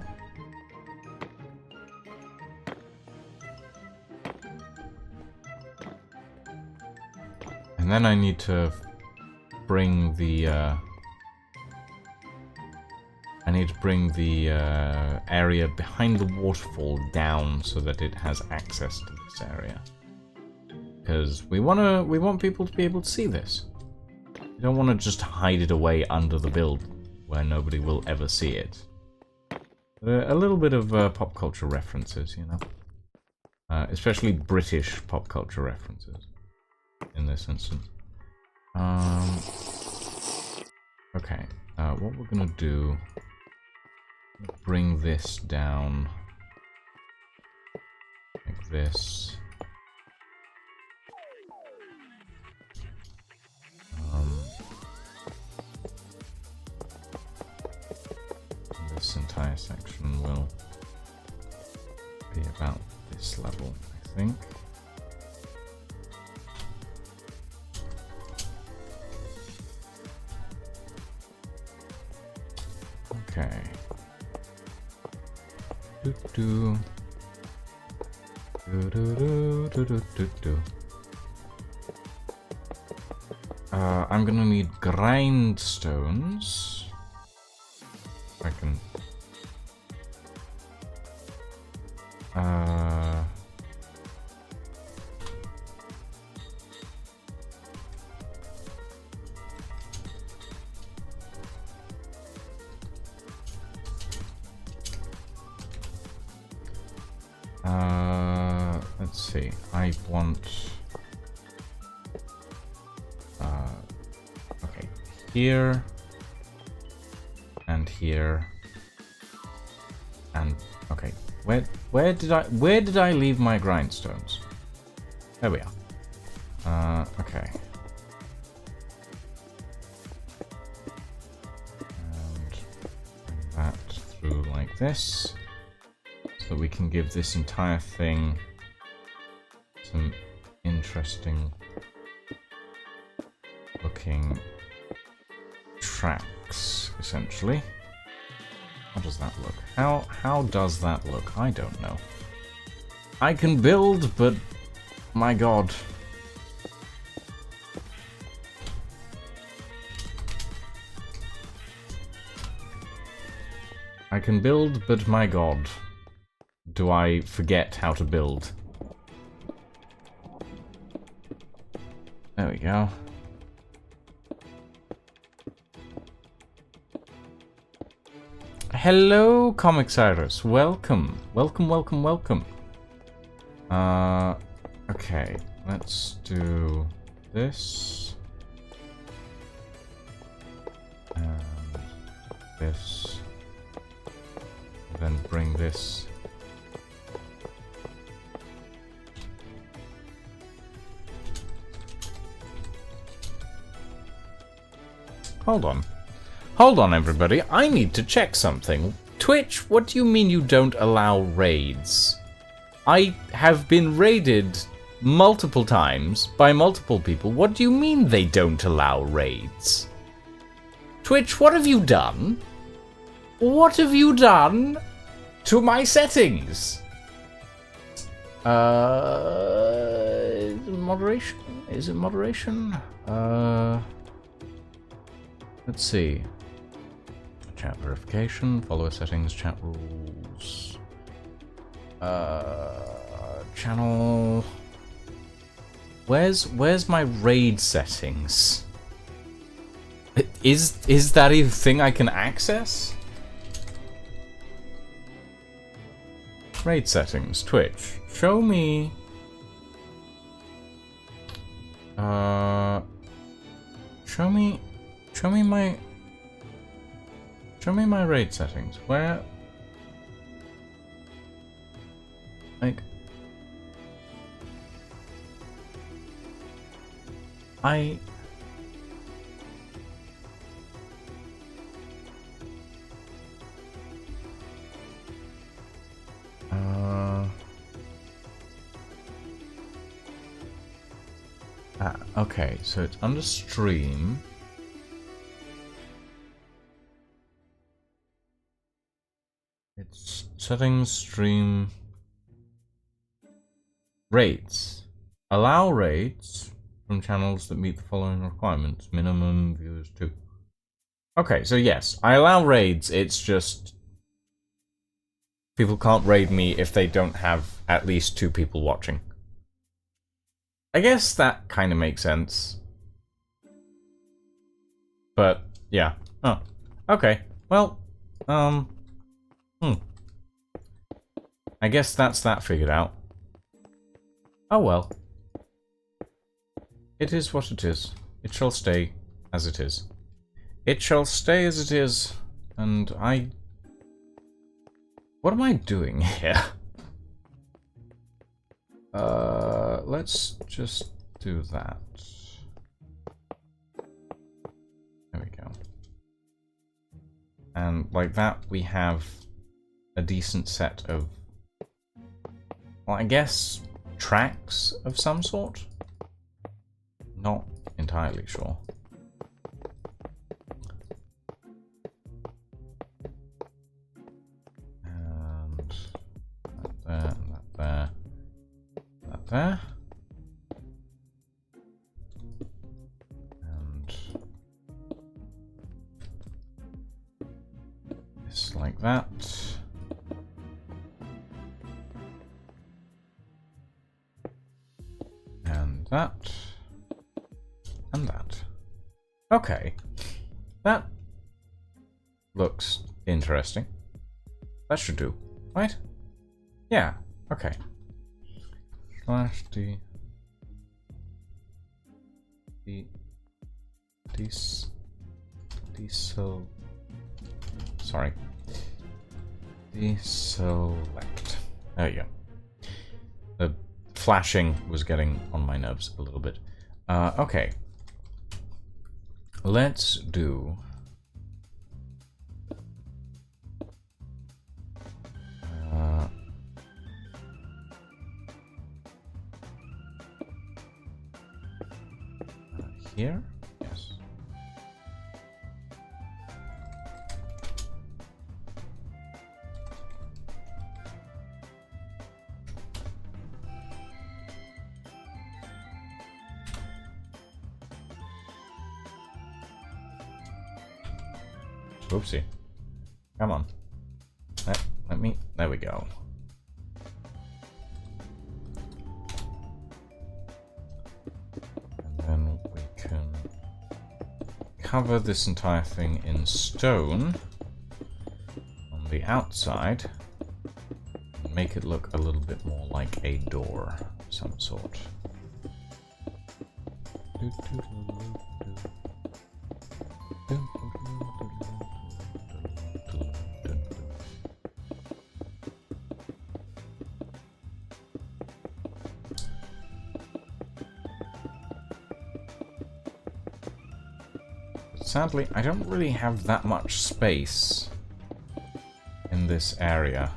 And then I need to bring the area behind the waterfall down so that it has access to this area. Because we want people to be able to see this. We don't want to just hide it away under the build where nobody will ever see it. A little bit of pop culture references, you know, especially British pop culture references in this instance. Okay, what we're gonna do? Bring this down like this. This entire section will be about this level, I think. Okay. I'm gonna need grindstones. I can. Let's see. I want. Okay, here. And here, and okay, where did I leave my grindstones? There we are. Okay, and bring that through like this. that we can give this entire thing some interesting looking tracks, essentially. How does that look? How does that look? I don't know. I can build, but my god. I can build, but my god. Do I forget how to build? There we go. Hello, Comic Cyrus. Welcome. Welcome, welcome, welcome. Okay. Let's do this. And this. Then bring this. Hold on. Hold on, everybody. I need to check something. Twitch, what do you mean you don't allow raids? I have been raided multiple times by multiple people. What do you mean they don't allow raids? Twitch, what have you done? What have you done to my settings? Moderation? Is it moderation? Let's see. Chat verification, follower settings, chat rules. Channel. Where's my raid settings? Is that a thing I can access? Raid settings, Twitch. Show me. Show me my raid settings. Where? Like, okay, so it's under stream. It's settings, stream, rates. Allow rates from channels that meet the following requirements. Minimum viewers 2. Okay, so yes, I allow raids. It's just people can't raid me if they don't have at least 2 people watching. I guess that kind of makes sense. But yeah. Oh, okay. Well, I guess that's that figured out. Oh well. It is what it is. It shall stay as it is. It shall stay as it is, and what am I doing here? Let's just do that. There we go. And like that, we have a decent set of, well, I guess, tracks of some sort? Not entirely sure. And that there, and that there, that there. And this like that. And that. And that. Okay. That looks interesting. That should do, right? Yeah, okay. Slash sorry. Deselect. There you go. The flashing was getting on my nerves a little bit. Okay. Let's do here? Yes. Oopsie. Come on. Let me... There we go. And then we can cover this entire thing in stone on the outside and make it look a little bit more like a door of some sort. Sadly, I don't really have that much space in this area.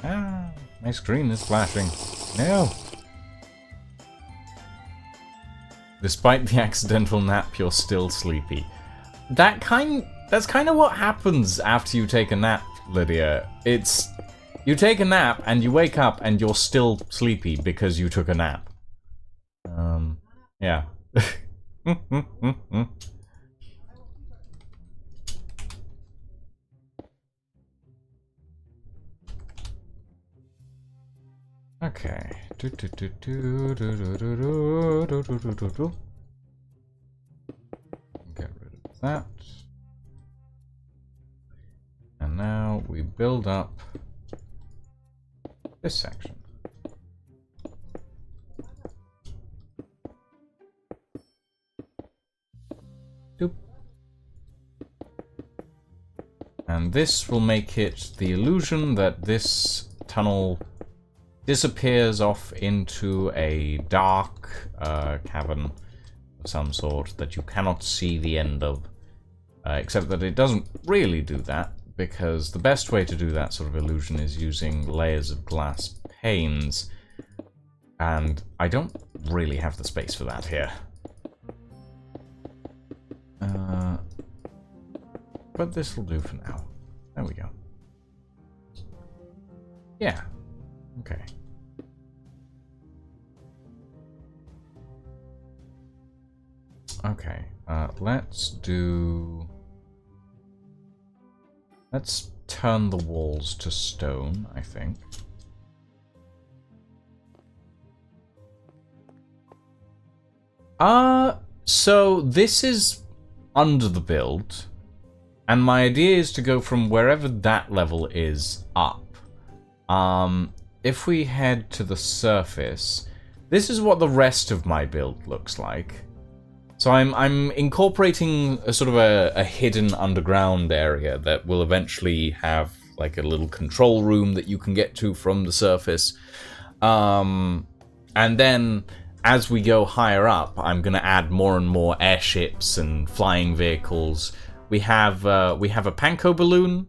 Ah, my screen is flashing. No! Despite the accidental nap, you're still sleepy. That's kind of what happens after you take a nap, Lydia. It's... You take a nap and you wake up and you're still sleepy because you took a nap. Yeah. Okay. Get rid of that. And now we build up this section. And this will make it the illusion that this tunnel disappears off into a dark cavern of some sort that you cannot see the end of. Except that it doesn't really do that, because the best way to do that sort of illusion is using layers of glass panes. And I don't really have the space for that here. But this will do for now. There we go. Yeah. Okay. Okay. Let's turn the walls to stone, I think. So this is under the build. And my idea is to go from wherever that level is up. If we head to the surface, this is what the rest of my build looks like. So I'm incorporating a sort of a hidden underground area that will eventually have like a little control room that you can get to from the surface. And then as we go higher up, I'm going to add more and more airships and flying vehicles. We have a panko balloon,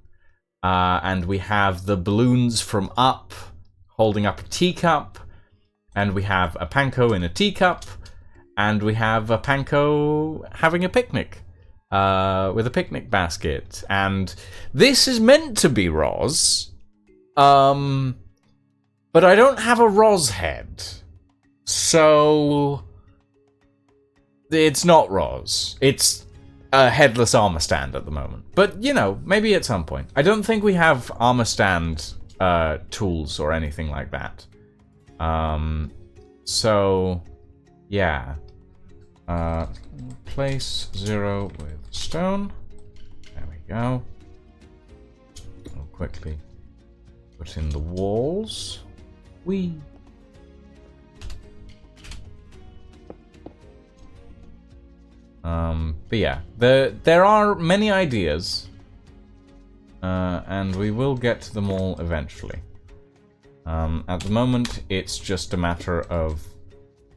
and we have the balloons from Up holding up a teacup, and we have a panko in a teacup, and we have a panko having a picnic with a picnic basket. And this is meant to be Roz, but I don't have a Roz head, so it's not Roz. It's a headless armor stand at the moment. But, you know, maybe at some point. I don't think we have armor stand tools or anything like that. So, yeah. Place 0 with stone. There we go. We'll quickly put in the walls. Whee! But yeah, there are many ideas, and we will get to them all eventually. At the moment, it's just a matter of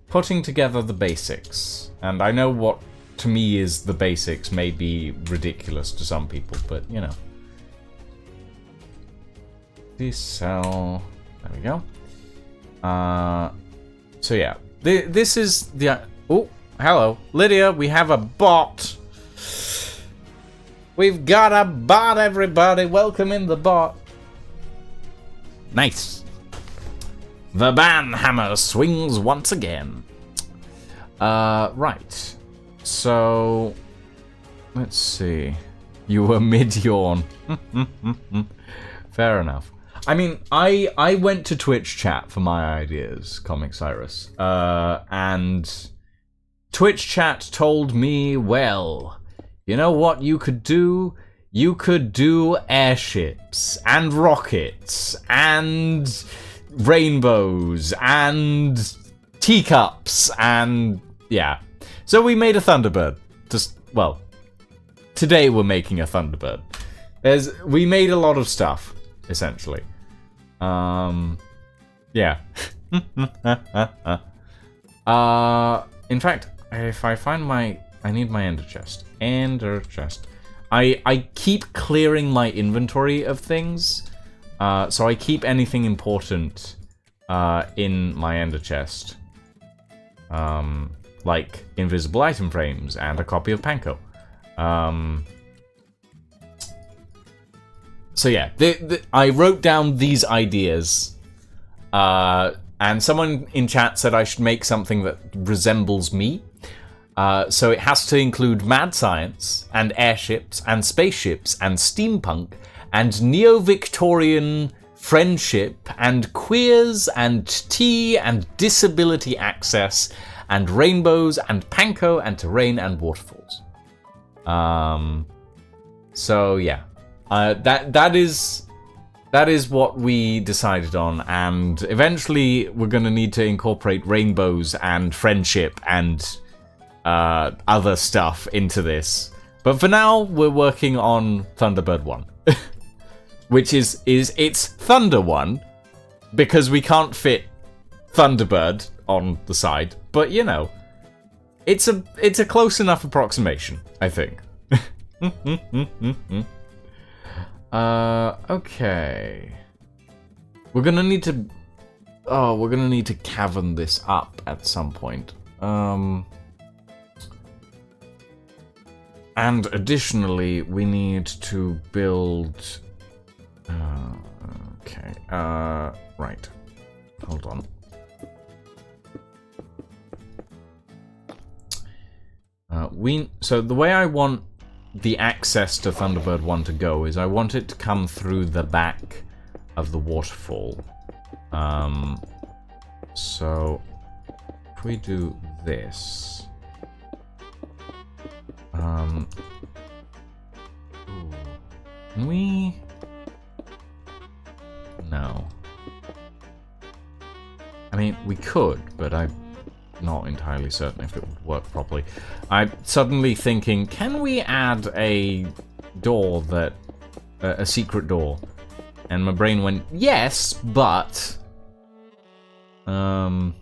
putting together the basics. And I know what, to me, is the basics may be ridiculous to some people, but, you know. This cell... There we go. So yeah, this is the... Oh, hello. Lydia, we have a bot. We've got a bot, everybody. Welcome in the bot. Nice. The banhammer swings once again. Right. So, let's see. You were mid-yawn. Fair enough. I mean, I went to Twitch chat for my ideas, Comic Cyrus. And Twitch chat told me, well, you know what you could do? You could do airships, and rockets, and rainbows, and teacups, and yeah. So we made a Thunderbird. Just, well, today we're making a Thunderbird. We made a lot of stuff, essentially. Yeah. In fact, if I find I need my ender chest. Ender chest. I keep clearing my inventory of things, so I keep anything important in my ender chest. Like invisible item frames and a copy of Panko. So yeah, I wrote down these ideas, and someone in chat said I should make something that resembles me. So it has to include mad science, and airships, and spaceships, and steampunk, and neo-Victorian friendship, and queers, and tea, and disability access, and rainbows, and panko, and terrain, and waterfalls. So yeah, that is what we decided on, and eventually we're gonna need to incorporate rainbows and friendship and other stuff into this. But for now, we're working on Thunderbird 1. Which is it's Thunder 1, because we can't fit Thunderbird on the side, but you know, it's a close enough approximation, I think. Okay. We're gonna need to cavern this up at some point. And additionally, we need to build... okay, right. Hold on. So the way I want the access to Thunderbird 1 to go is I want it to come through the back of the waterfall. So if we do this... Can we... No. I mean, we could, but I'm not entirely certain if it would work properly. I'm suddenly thinking, can we add a door that... a secret door? And my brain went, yes, but... Okay.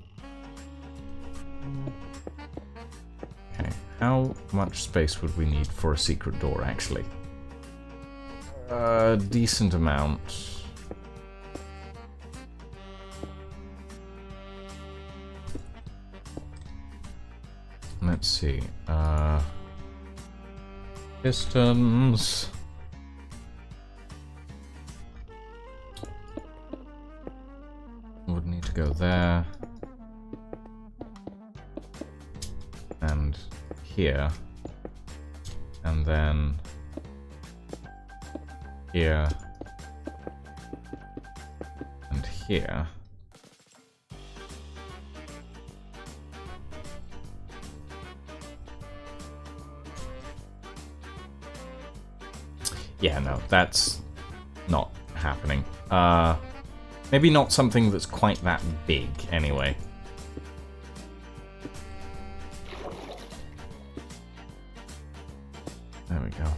How much space would we need for a secret door, actually? A decent amount. Let's see. Pistons. Would need to go there. And here. And then here. And here. Yeah, no, that's not happening. Maybe not something that's quite that big, anyway. There we go.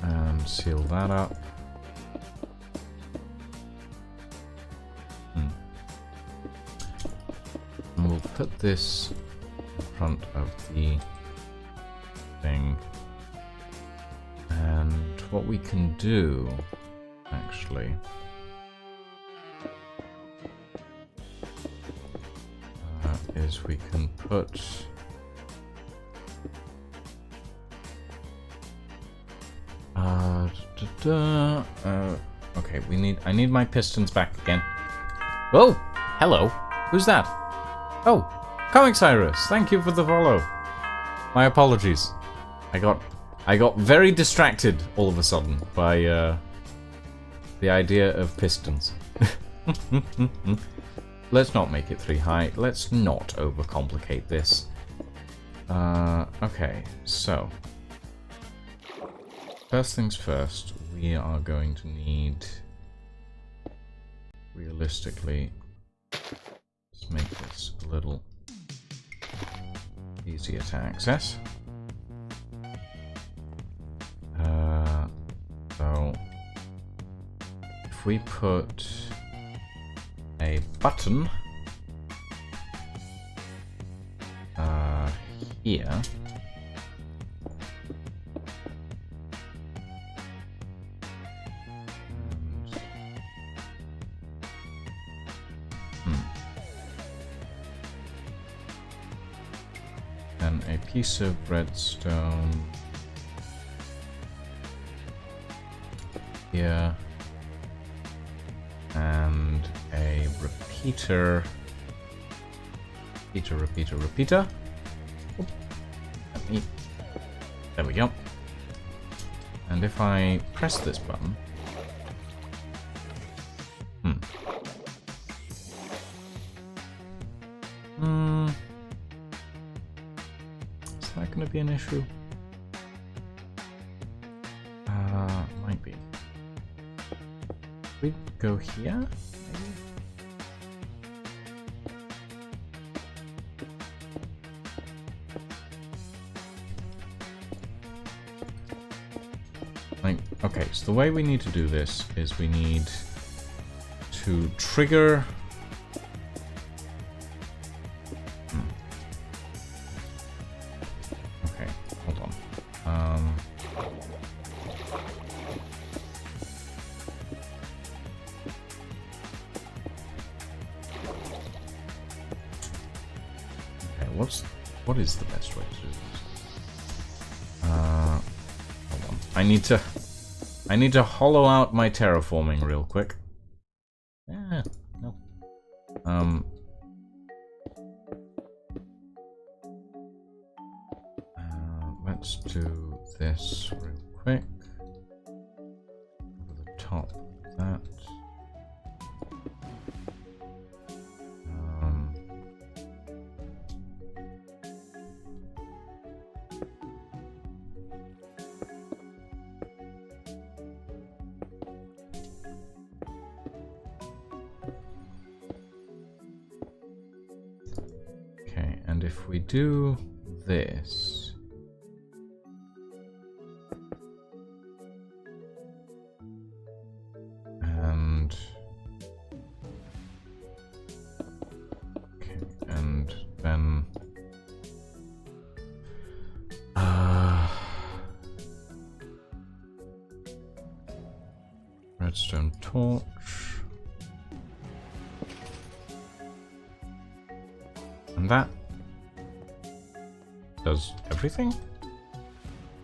And seal that up. And we'll put this in front of the thing. And what we can do actually. Is we can put... okay, I need my pistons back again. Oh, hello. Who's that? Oh, Comic Cyrus. Thank you for the follow. My apologies. I got very distracted all of a sudden by the idea of pistons. Let's not make it 3 high. Let's not overcomplicate this. Okay, so first things first, we are going to need, realistically, let's make this a little easier to access. So if we put a button here, and a piece of redstone here, and a repeater. Repeater. Oop. There we go. And if I press this button, is that going to be an issue? Might be. We go here, maybe? Okay, so the way we need to do this is we need to trigger... Okay, hold on. Okay, what is the best way to do this? Hold on. I need to hollow out my terraforming real quick. No. Let's do this real quick. Over the top of that. And if we do this, and okay, and then redstone torch. And that does everything?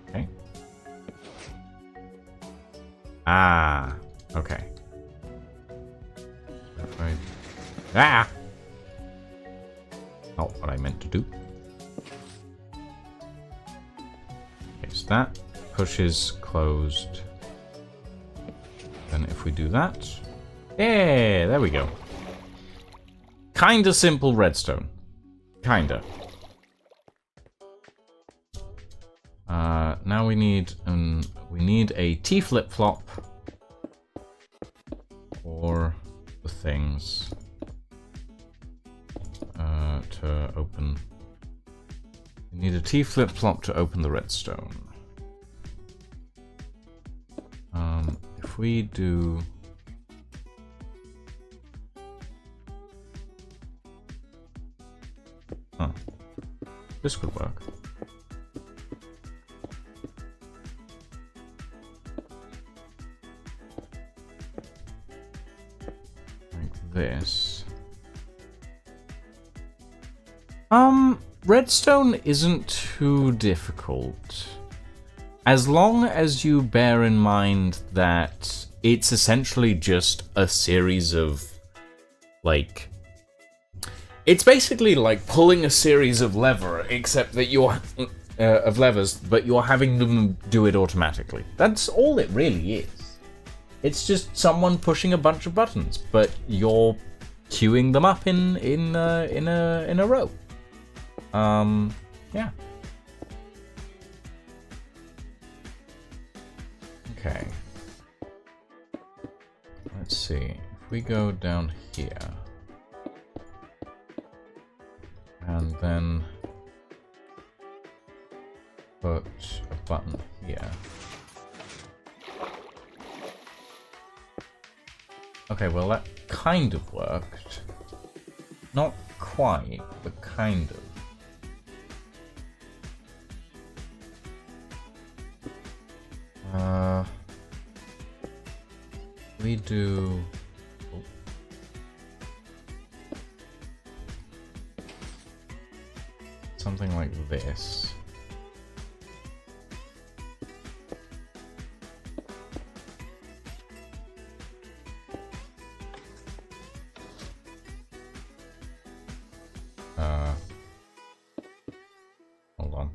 Okay. Ah, okay. Ah! Not what I meant to do. Okay, so that pushes closed. Then if we do that... Yeah, there we go. Kinda simple redstone. Kinda. Now we need a T flip-flop for the things to open. We need a T flip-flop to open the redstone. If we do... Huh. This could work. this. Redstone isn't too difficult. As long as you bear in mind that it's essentially just a series of, like... It's basically like pulling a series of except that you're... of levers, but you're having them do it automatically. That's all it really is. It's just someone pushing a bunch of buttons, but you're queuing them up in a row. Yeah. Okay. Let's see. If we go down here, and then put a button here. Okay, well that kind of worked. Not quite, but kind of. We do... Oh. Something like this. Hold on.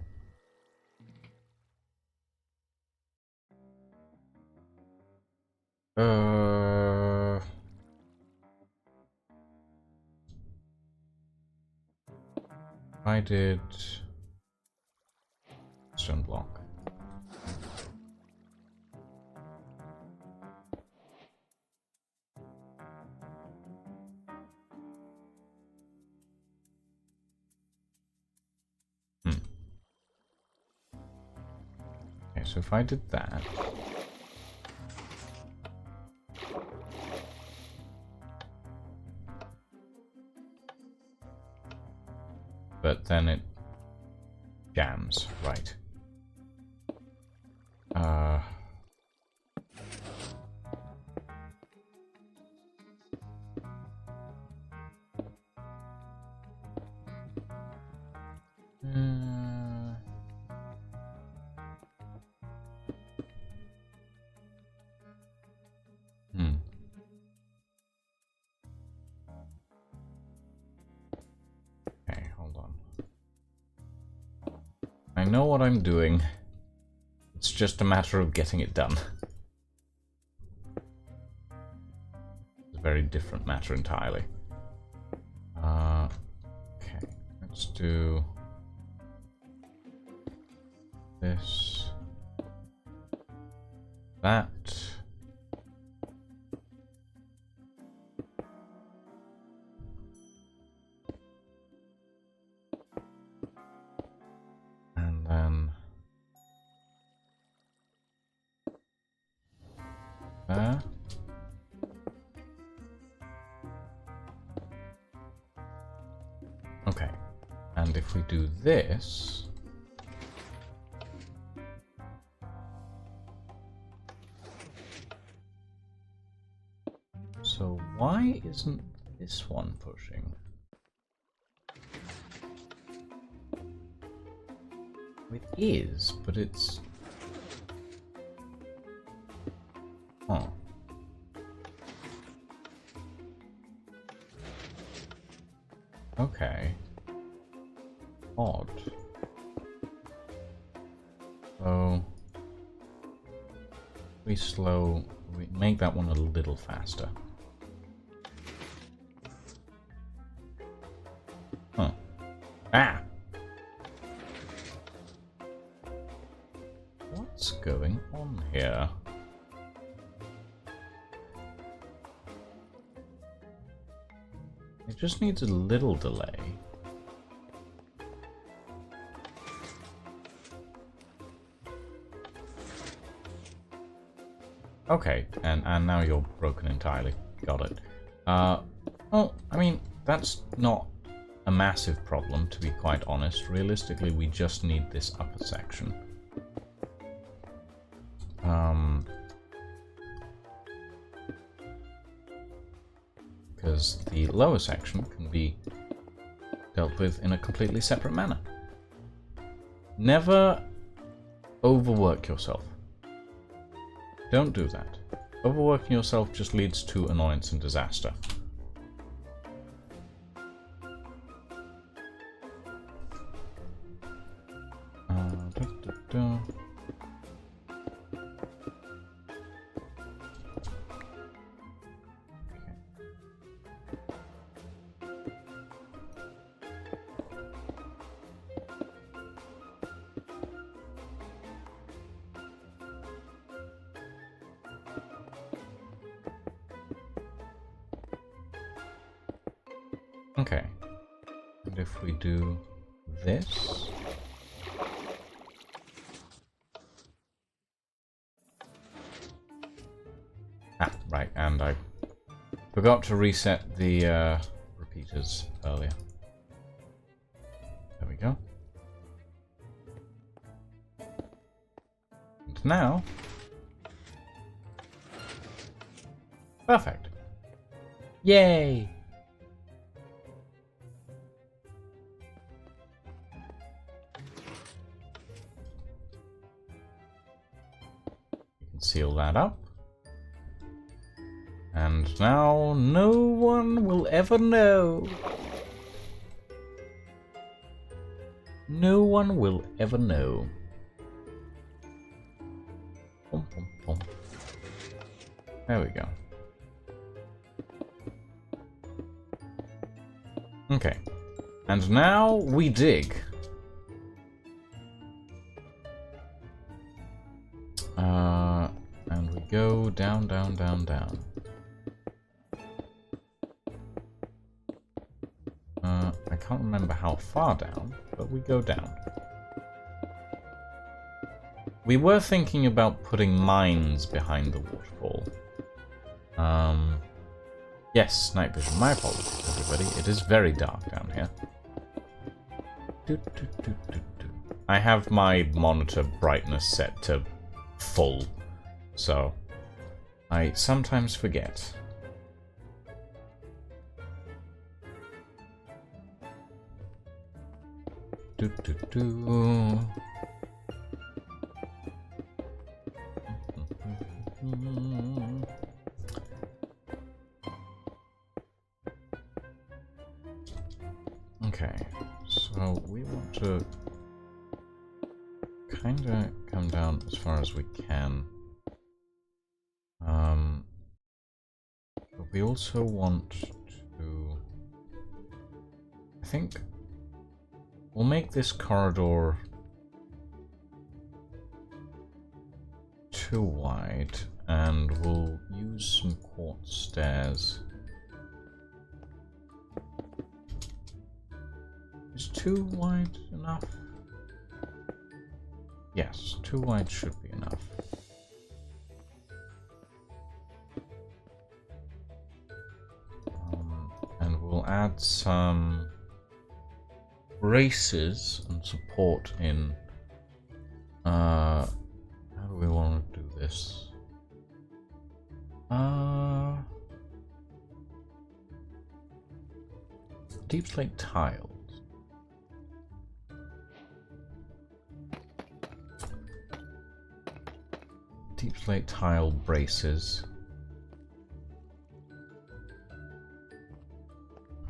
I did stone block. Okay, so if I did that. But then it jams, right. Okay, hold on. I know what I'm doing. It's just a matter of getting it done. It's a very different matter entirely. Okay, let's do this, that. And then there. Okay, and if we do this, so why isn't this one pushing? It is, but it's... Oh. Okay. Odd. So... we make that one a little faster. Huh. Ah! What's going on here? It just needs a little delay. Okay, and now you're broken entirely. Got it. Well, I mean, that's not a massive problem, to be quite honest. Realistically, we just need this upper section. because the lower section can be dealt with in a completely separate manner. Never overwork yourself. Don't do that. Overworking yourself just leads to annoyance and disaster. Okay, and if we do this, right, and I forgot to reset the repeaters earlier. There we go. And now, perfect. Yay! Seal that up. And now no one will ever know. No one will ever know. Pom, pom, pom. There we go. Okay. And now we dig. And we go down, down, down, down. I can't remember how far down, but we go down. We were thinking about putting mines behind the waterfall. Yes, night vision. My apologies, everybody. It is very dark down here. I have my monitor brightness set to full, so I sometimes forget. Okay, so we want to kinda come down as far as we can. But we also want to... I think we'll make this corridor too wide, and we'll use some quartz stairs. Is too wide enough? Yes, too wide should be enough. And we'll add some braces and support in. How do we want to do this? Deep slate tiles. Deep slate tile braces.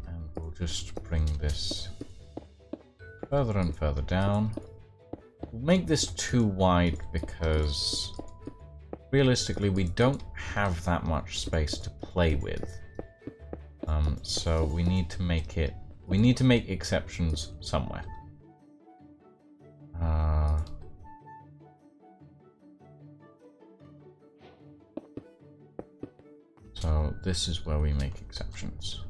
And we'll just bring this further and further down. We'll make this too wide because realistically we don't have that much space to play with. So we need to make it... We need to make exceptions somewhere. So this is where we make exceptions.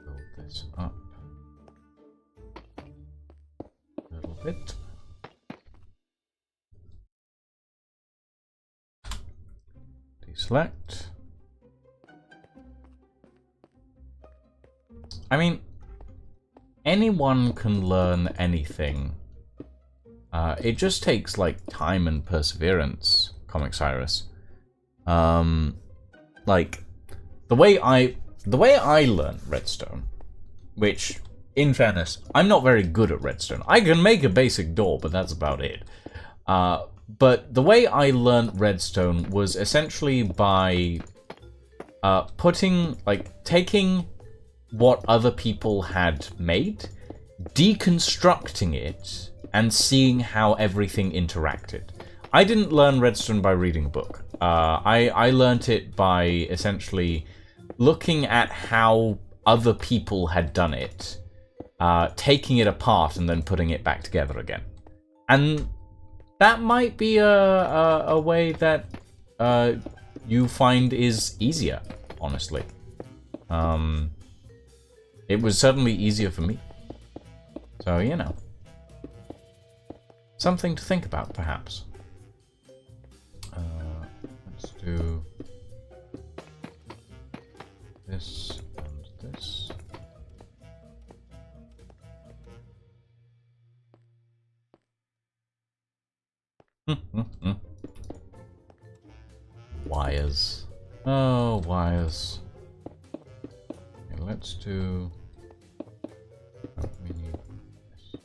Build this up a little bit. Deselect. I mean, anyone can learn anything It just takes like time and perseverance, Comic Cyrus. Like the way I learned Redstone, which in fairness, I'm not very good at Redstone. I can make a basic door, but that's about it. But the way I learned Redstone was essentially by taking what other people had made, deconstructing it, and seeing how everything interacted. I didn't learn Redstone by reading a book. I learned it by essentially looking at how other people had done it, taking it apart and then putting it back together again. And that might be a way that you find is easier, honestly. It was certainly easier for me. So, you know. Something to think about, perhaps. Let's do this and this. Wires. Oh, wires. Okay, let's do... Oh, we need this.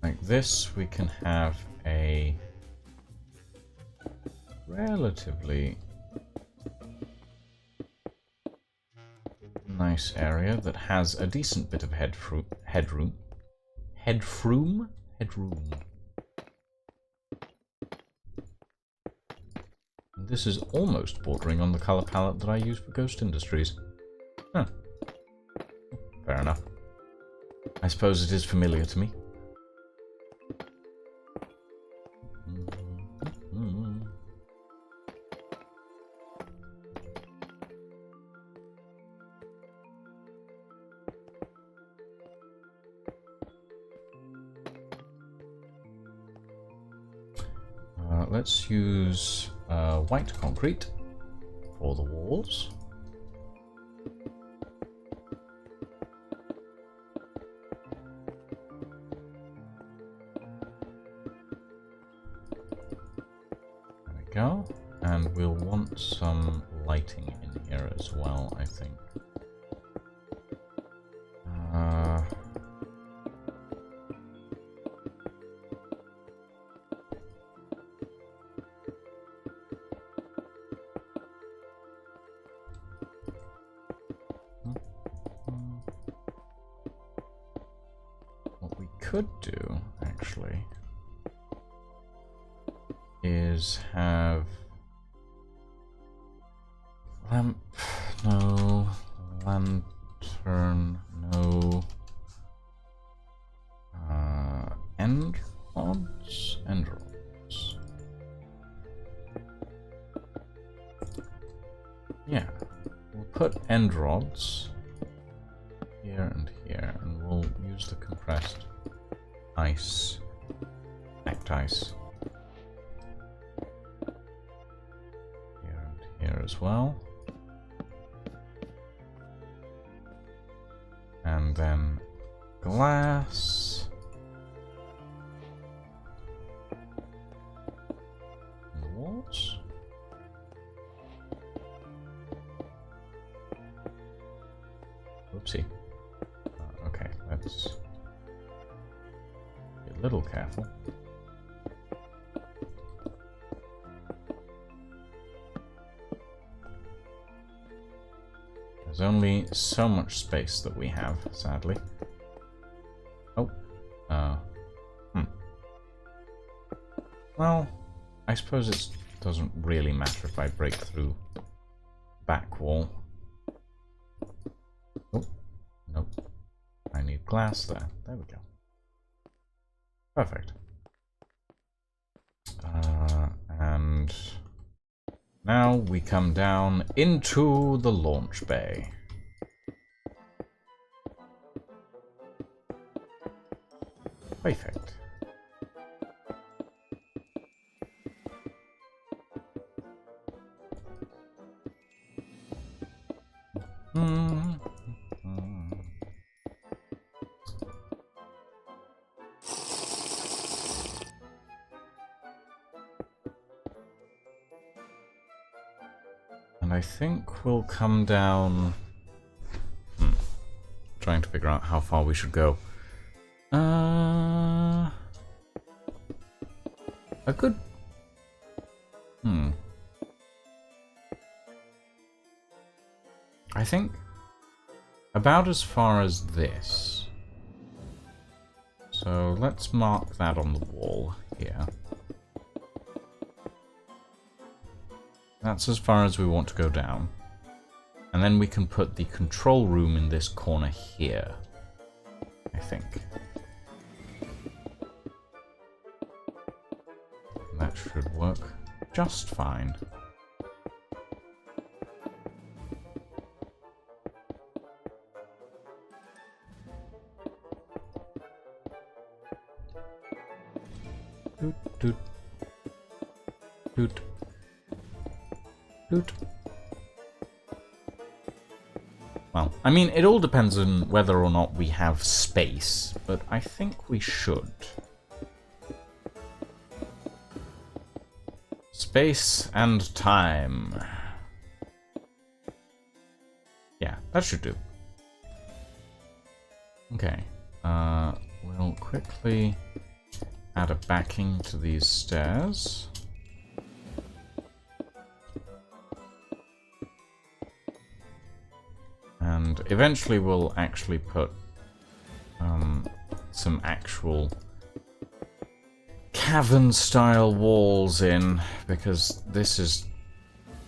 Like this, we can have a relatively nice area that has a decent bit of headroom. Headroom. And this is almost bordering on the color palette that I use for Ghost Industries. Huh. Fair enough. I suppose it is familiar to me. Let's use white concrete for the walls. There we go. And we'll want some lighting in here as well, I think. Could do, actually, is have no lantern, no end rods. Yeah, we'll put end rods here and here, and we'll use the compressed ice, act ice, here and here as well, and then glass, and the walls. Whoopsie. Okay, let's be a little careful. There's only so much space that we have, sadly. Oh. Well, I suppose it doesn't really matter if I break through back wall. Oh, nope. I need glass there. There we go. Perfect. And now we come down into the launch bay. Perfect. And I think we'll come down... Trying to figure out how far we should go. A good... I think about as far as this. So let's mark that on the wall here. That's as far as we want to go down. And then we can put the control room in this corner here, I think. That should work just fine. Doot, doot. Doot. Doot. Well, I mean, it all depends on whether or not we have space, but I think we should. Space and time. Yeah, that should do. Okay. We'll quickly add a backing to these stairs. And eventually we'll actually put some actual cavern-style walls in, because this is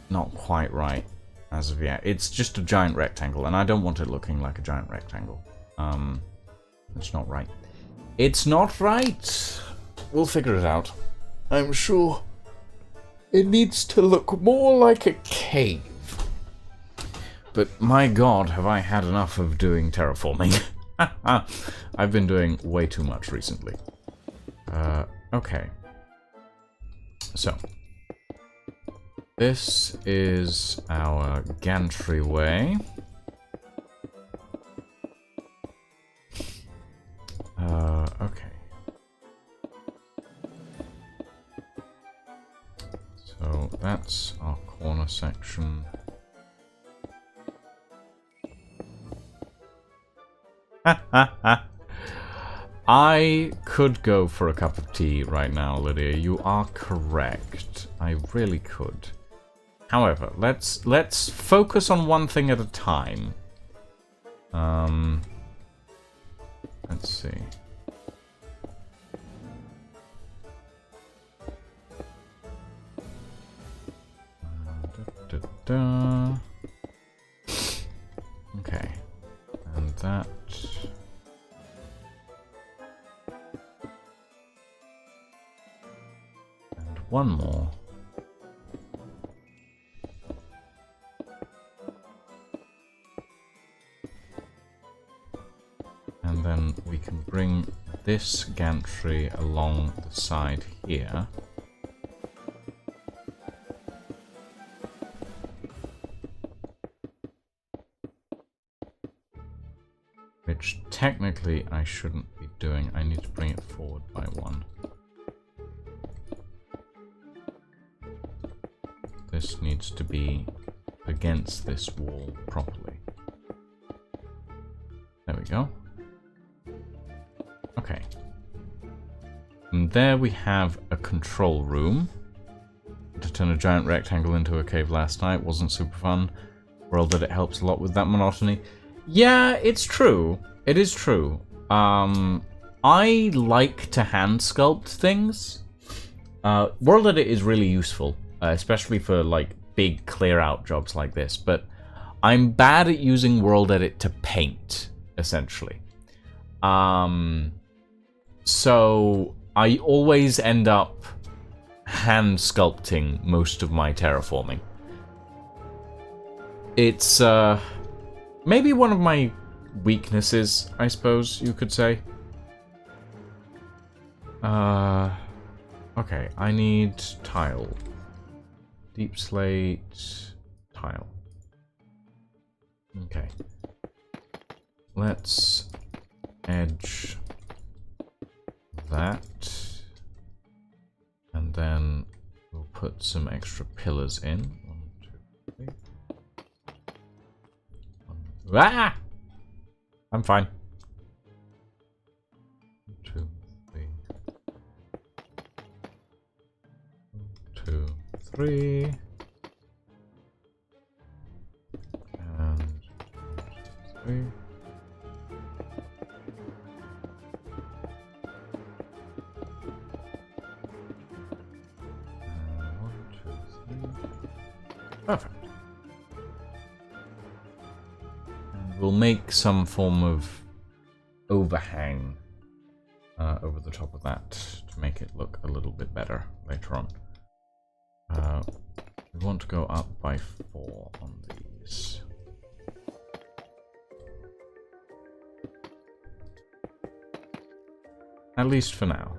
not quite right as of yet. It's just a giant rectangle, and I don't want it looking like a giant rectangle. It's not right. It's not right! We'll figure it out. I'm sure. It needs to look more like a cave. But my god, have I had enough of doing terraforming. I've been doing way too much recently. Okay. So. This is our gantry-way. Okay. So that's our corner section. I could go for a cup of tea right now, Lydia. You are correct. I really could. However, let's focus on one thing at a time. Let's see. Okay. And that. And one more. And then we can bring this gantry along the side here. Which technically I shouldn't be doing. I need to bring it forward by one. This needs to be against this wall properly. There we go. Okay. And there we have a control room. To turn a giant rectangle into a cave last night wasn't super fun. World that it helps a lot with that monotony. Yeah, it's true. It is true. I like to hand sculpt things. World Edit is really useful, especially for like big clear out jobs like this, but I'm bad at using World Edit to paint, essentially. So I always end up hand sculpting most of my terraforming. It's maybe one of my weaknesses, I suppose you could say. Okay, I need tile. Deep slate, tile. Okay. Let's edge that. And then we'll put some extra pillars in. 1, 2, 3. Ah! I'm fine. 1, 2, 3. 1, 2, 3. And 1, 2, 3. Perfect. And we'll make some form of overhang over the top of that to make it look a little bit better later on. We want to go up by 4 on these. At least for now.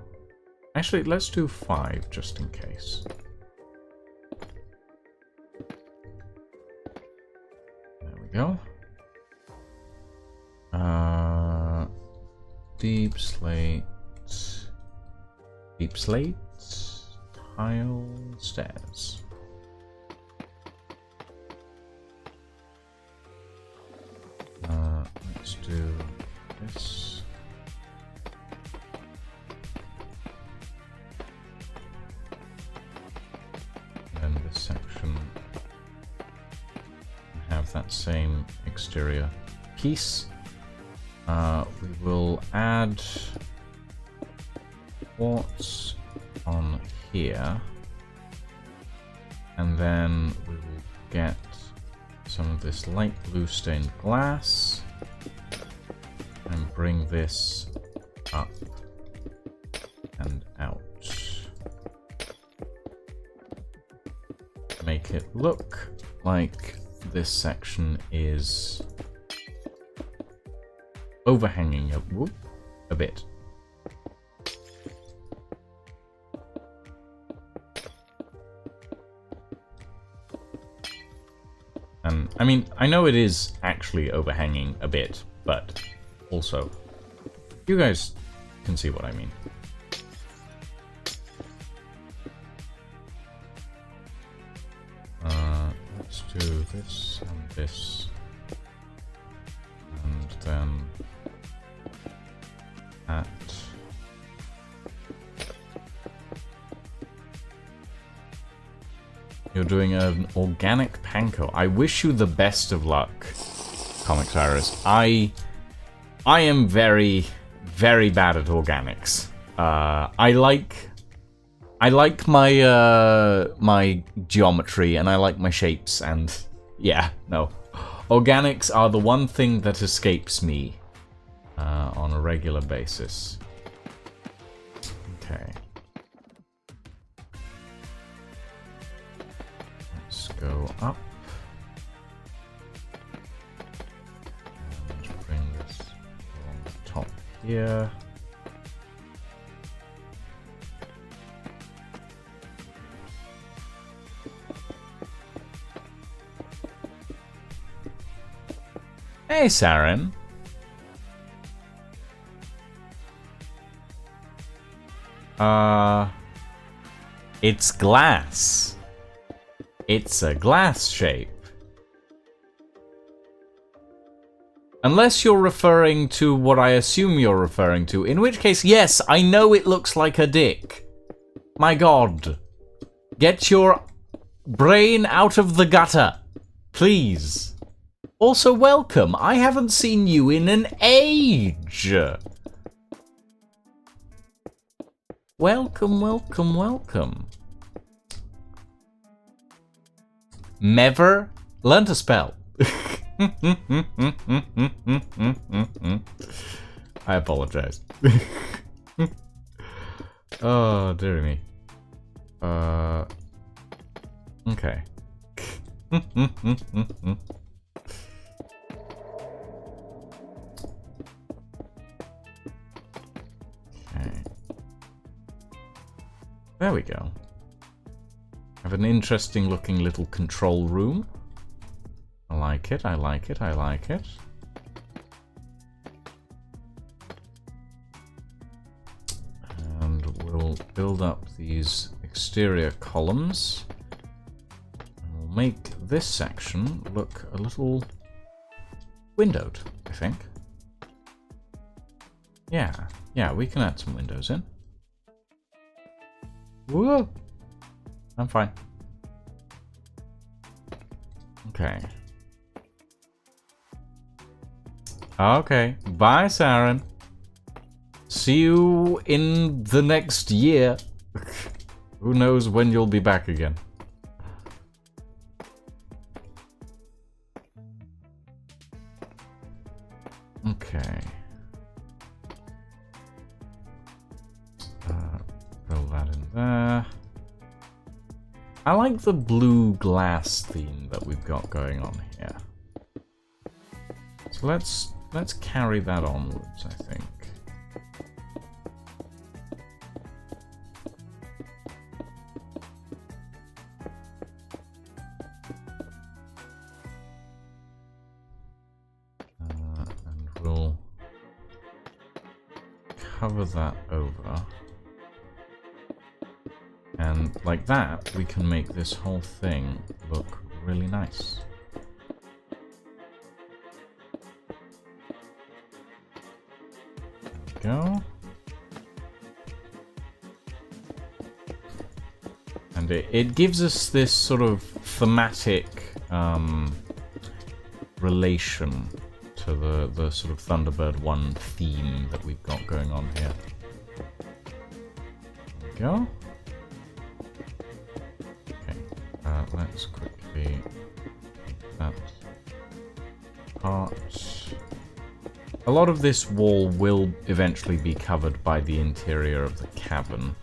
Actually, let's do 5 just in case. Go. Deep slate, tile stairs. Let's do this. And this section. Have that same exterior piece. We will add quartz on here, and then we will get some of this light blue stained glass and bring this up and out. Make it look like this section is overhanging a bit. And I mean, I know it is actually overhanging a bit, but also, you guys can see what I mean. Let's do this and this, and then that. You're doing an organic panko. I wish you the best of luck, Comics Iris. I am very, very bad at organics. I like my my geometry, and I like my shapes, and yeah, no. Organics are the one thing that escapes me on a regular basis. Okay. Let's go up. And bring this along the top here. Hey, Saren. It's glass. It's a glass shape. Unless you're referring to what I assume you're referring to, in which case, yes, I know it looks like a dick. My god. Get your brain out of the gutter. Please. Also, welcome. I haven't seen you in an age. Welcome, welcome, welcome. Never learned to spell. I apologize. Oh, dear me. Okay. Okay. There we go. Have an interesting looking little control room. I like it, I like it, I like it. And we'll build up these exterior columns. And we'll make this section look a little windowed, I think. Yeah, we can add some windows in. Whoa! I'm fine. Okay. Okay, bye, Saren. See you in the next year. Who knows when you'll be back again. Okay. Fill that in there. I like the blue glass theme that we've got going on here. So let's carry that onwards, I think. And we'll cover that over. And like that, we can make this whole thing look really nice. There we go. And it gives us this sort of thematic relation to the sort of Thunderbird 1 theme that we've got going on here. There we go. Let's quickly make that part. A lot of this wall will eventually be covered by the interior of the cabin.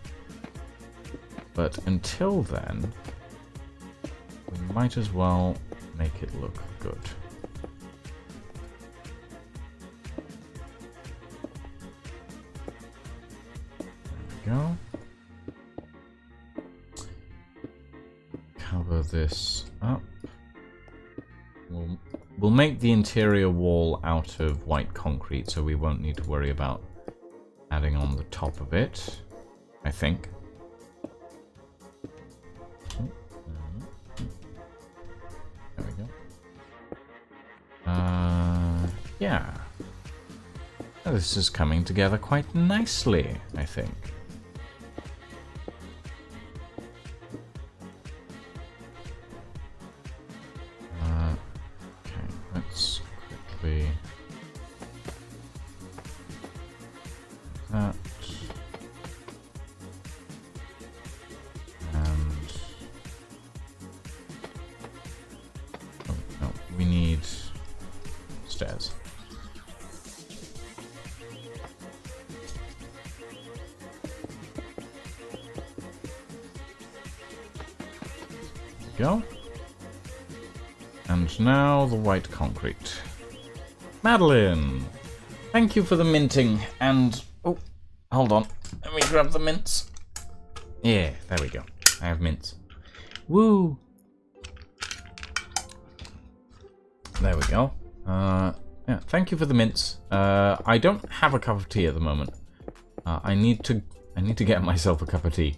But until then, we might as well make it look good. There we go. Cover this up. We'll make the interior wall out of white concrete, so we won't need to worry about adding on the top of it, I think. There we go. Yeah. This is coming together quite nicely, I think. Let's quickly that and oh no, we need stairs. There we go. And now the white concrete. Madeline! Thank you for the minting and... Oh, hold on. Let me grab the mints. Yeah, there we go. I have mints. Woo! There we go. Yeah, thank you for the mints. I don't have a cup of tea at the moment. I need to get myself a cup of tea.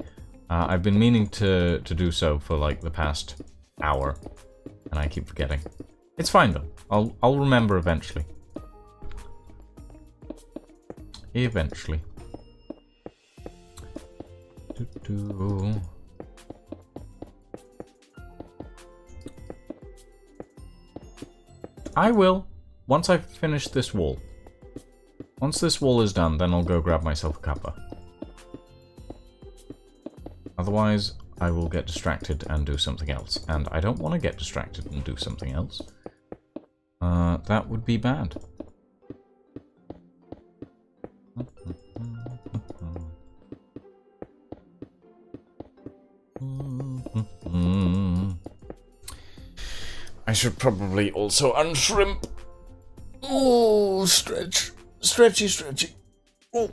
I've been meaning to do so for like the past hour. And I keep forgetting. It's fine though. I'll remember eventually. Eventually. I will. Once I've finished this wall. Once this wall is done, then I'll go grab myself a cuppa. Otherwise, I will get distracted and do something else. And I don't want to get distracted and do something else. That would be bad. I should probably also unshrimp. Oh, stretch. Stretchy, stretchy. Oh,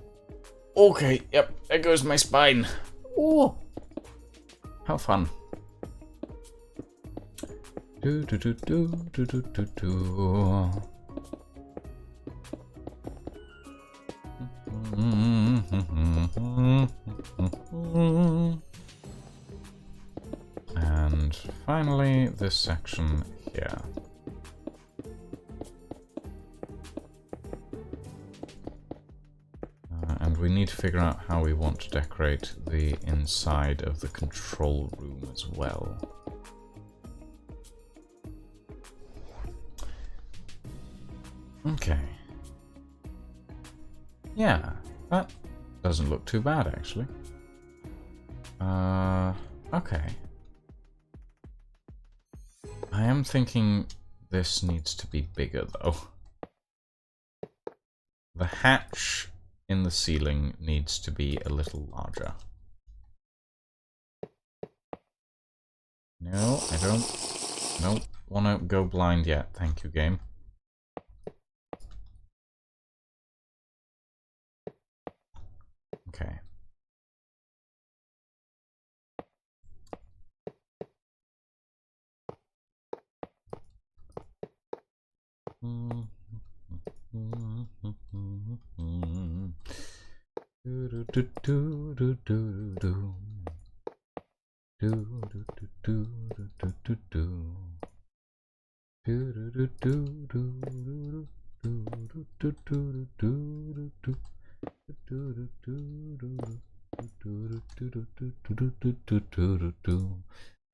okay. Yep, there goes my spine. Oh. How fun. Do do do do do do do do. And finally, this section here. And we need to figure out how we want to decorate the inside of the control room as well. Okay. Yeah, that doesn't look too bad, actually. Okay. I am thinking this needs to be bigger, though. The hatch in the ceiling needs to be a little larger. No, I don't want to go blind yet. Thank you, game. Okay.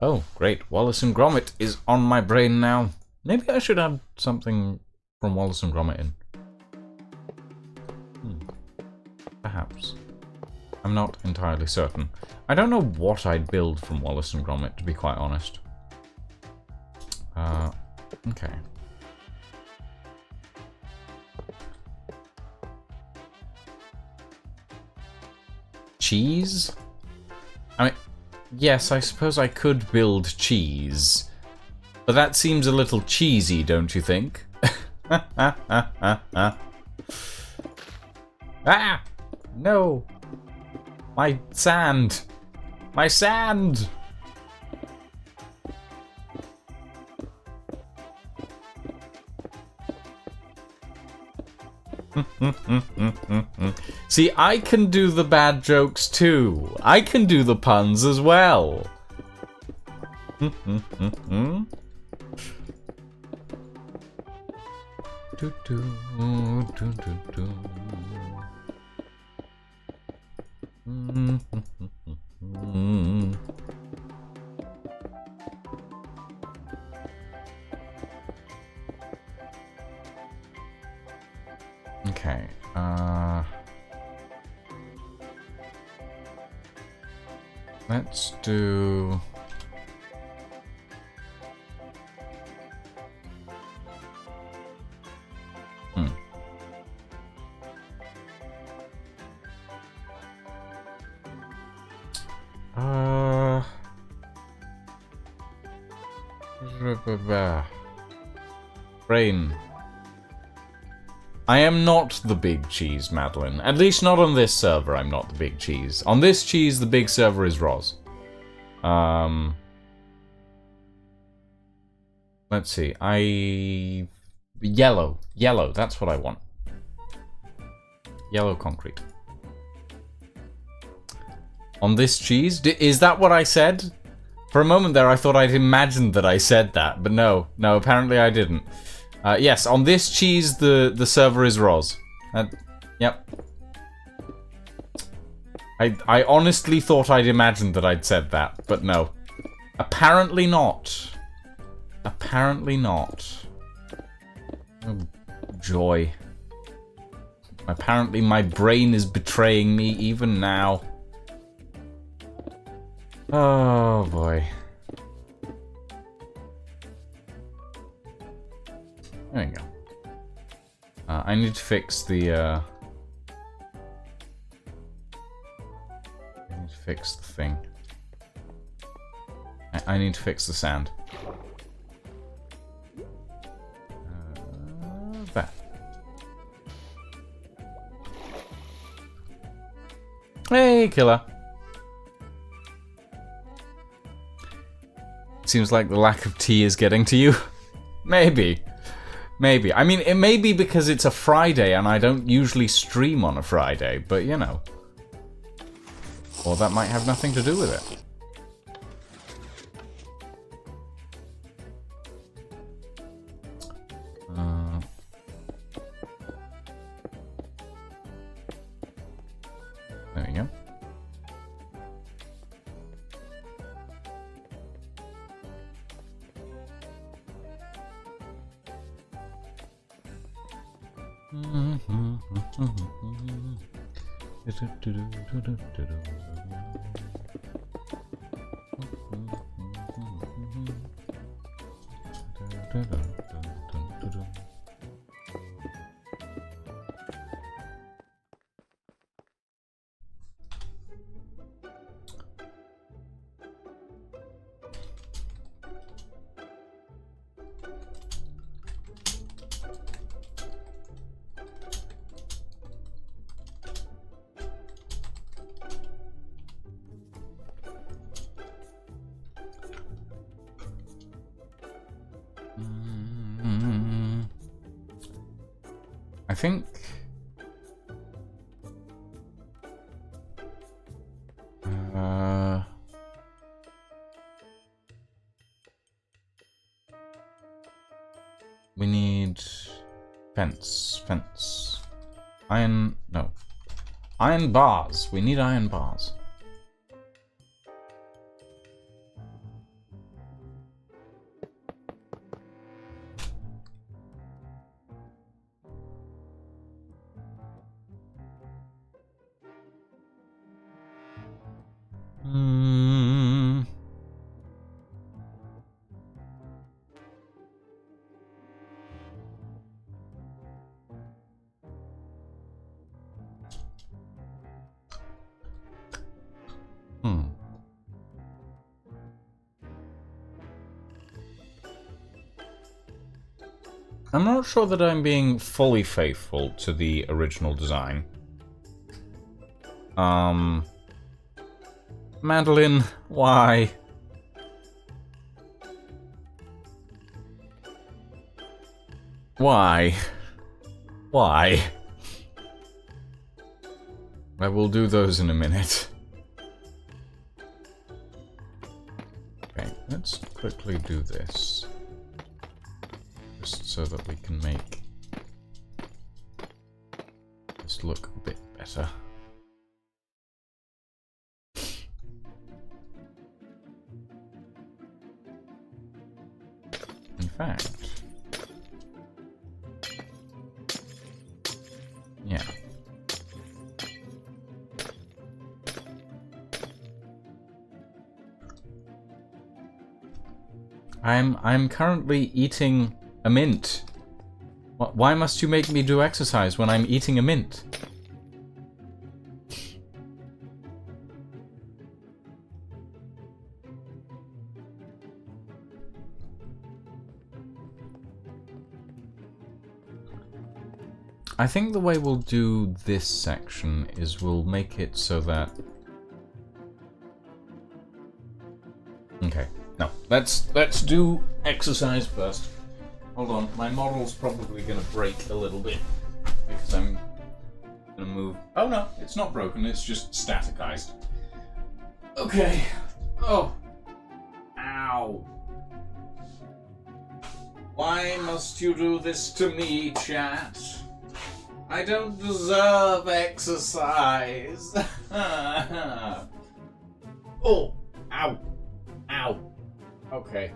Oh, great. Wallace and Gromit is on my brain now. Maybe I should add something from Wallace and Gromit in. Perhaps. I'm not entirely certain. I don't know what I'd build from Wallace and Gromit, to be quite honest. Okay. Cheese? I mean, yes, I suppose I could build cheese. But that seems a little cheesy, don't you think? Ah! No! My sand! My sand! See, I can do the bad jokes too. I can do the puns as well. Okay, let's do... Brain. I am not the big cheese, Madeline. At least not on this server, I'm not the big cheese. On this cheese, the big server is Roz. Let's see. Yellow. Yellow, that's what I want. Yellow concrete. On this cheese? Is that what I said? For a moment there, I thought I'd imagined that I said that, but no. No, apparently I didn't. Yes, on this cheese, the server is Roz. Yep. I honestly thought I'd imagined that I'd said that, but no. Apparently not. Apparently not. Oh, joy. Apparently my brain is betraying me even now. Oh boy. There we go. I need to fix the, I need to fix the thing. I need to fix the sand. There. Hey, killer. Seems like the lack of tea is getting to you. Maybe. Maybe. I mean, it may be because it's a Friday and I don't usually stream on a Friday, but you know. Or that might have nothing to do with it. There we go. I think we need fence. Iron bars. We need iron bars. I'm not sure that I'm being fully faithful to the original design. Madeline, why? Why? Why? I will do those in a minute. Okay, let's quickly do this. Just so that we can make this look a bit better. In fact, yeah. I'm currently eating a mint. Why must you make me do exercise when I'm eating a mint? I think the way we'll do this section is we'll make it so that... Okay, no, let's do exercise first. Hold on, my model's probably gonna break a little bit because I'm gonna move. Oh no, it's not broken, it's just staticized. Okay. Oh. Ow. Why must you do this to me, chat? I don't deserve exercise. Oh. Ow. Ow. Okay.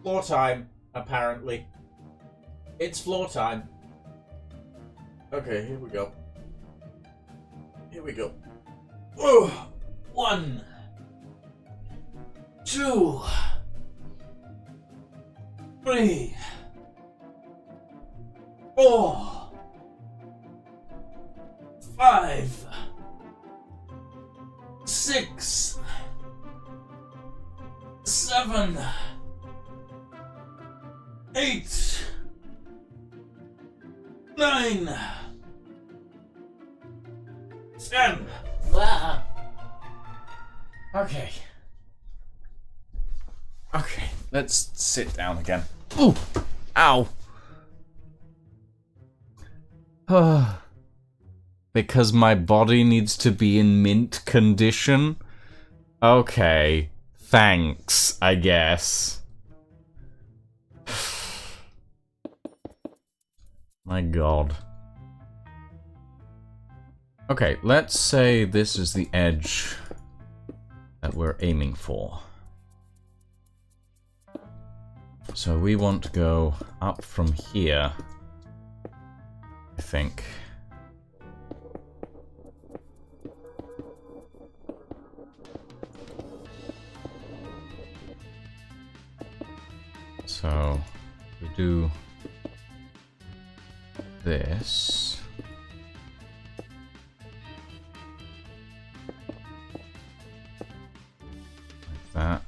Floor time. Apparently. It's floor time. Okay, here we go. Here we go. Oh, 1, 2, 3, 4, 5, 6, 7, 8, 9, 10. Ah. Okay. Okay, let's sit down again. Ooh! Ow! Because my body needs to be in mint condition? Okay. Thanks, I guess. My god. Okay, let's say this is the edge that we're aiming for. So we want to go up from here, I think. So we do this. Like that.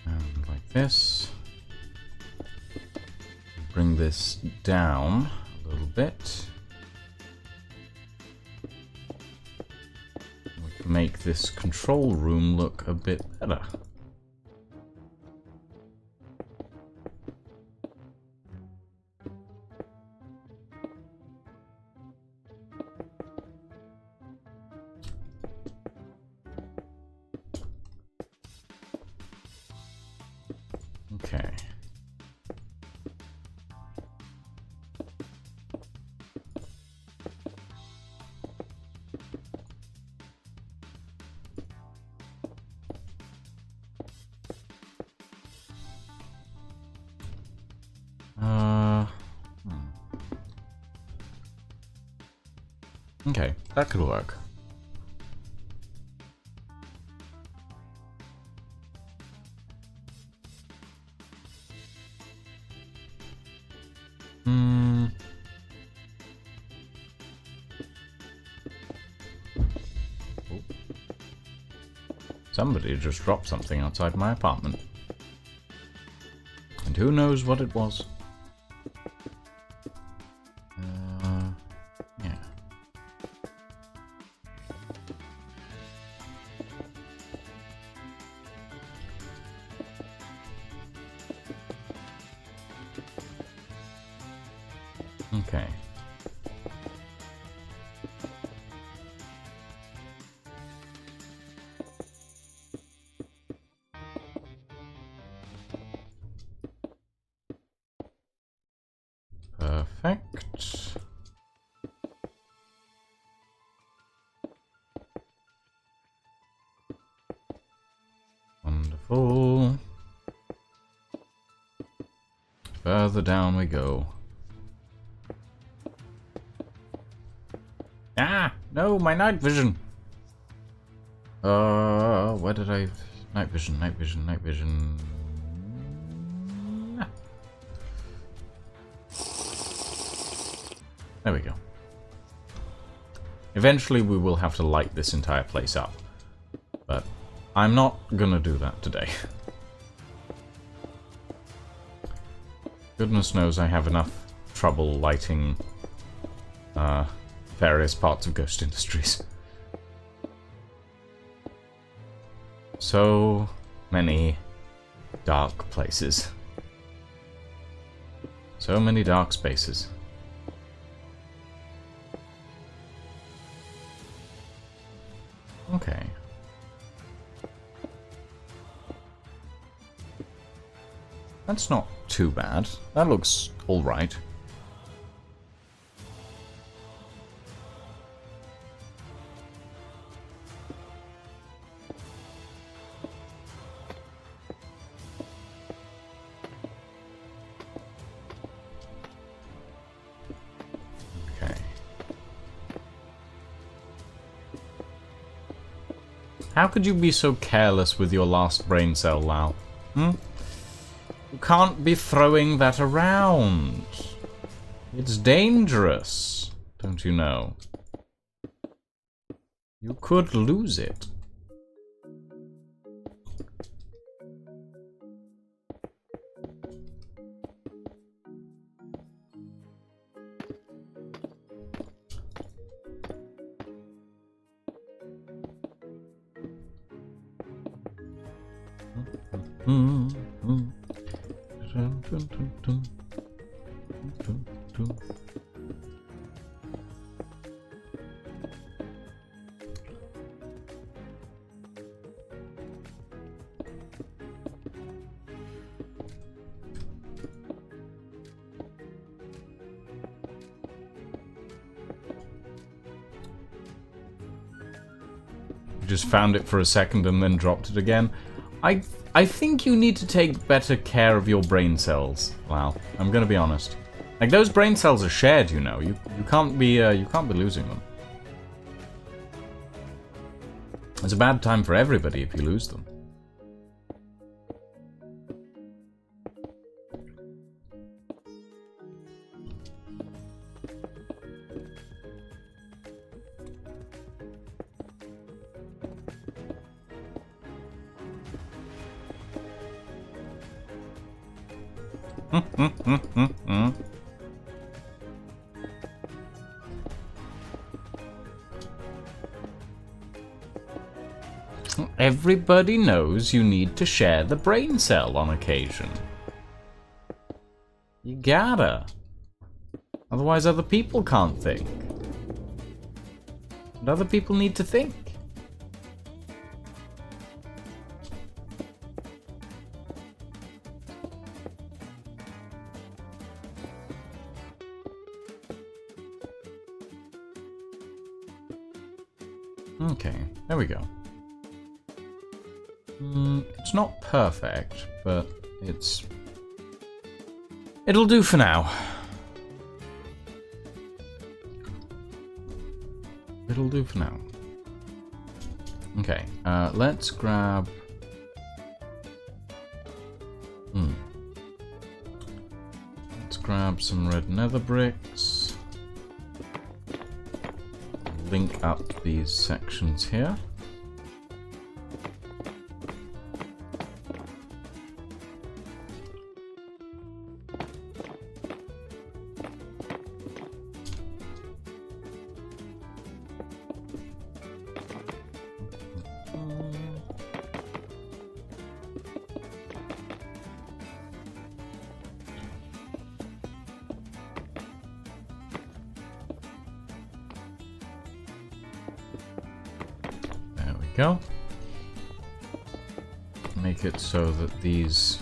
And like this. Bring this down a little bit. We can make this control room look a bit better. Okay. Okay, that could work. Somebody just dropped something outside my apartment. And who knows what it was. Yeah. Okay. Perfect. Wonderful. Further down we go. Ah! No, my night vision! Where did I... Night vision, night vision, night vision... Ah. There we go. Eventually we will have to light this entire place up. But I'm not gonna do that today. Goodness knows I have enough trouble lighting various parts of Ghost Industries. So many dark places. So many dark spaces. Okay. That's not too bad. That looks alright. Okay. How could you be so careless with your last brain cell, Lau? Hmm? You can't be throwing that around. It's dangerous, don't you know? You could lose it. Just found it for a second and then dropped it again. I think you need to take better care of your brain cells, Lau. I'm gonna be honest. Like, those brain cells are shared, you know. You can't be losing them. It's a bad time for everybody if you lose them. Everybody knows you need to share the brain cell on occasion. You gotta. Otherwise other people can't think. And other people need to think. Okay, there we go. It's not perfect, but it'll do for now. It'll do for now. Okay, let's grab... Let's grab some red nether bricks. Link up these sections here. Go. Make it so that these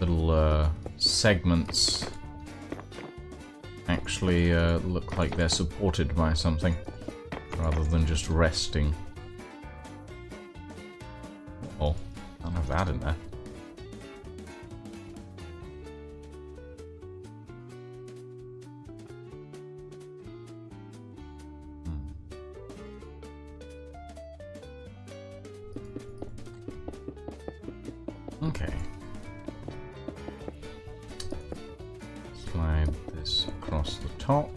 little segments actually look like they're supported by something rather than just resting. Oh, I don't have that in there. Okay. Slide this across the top.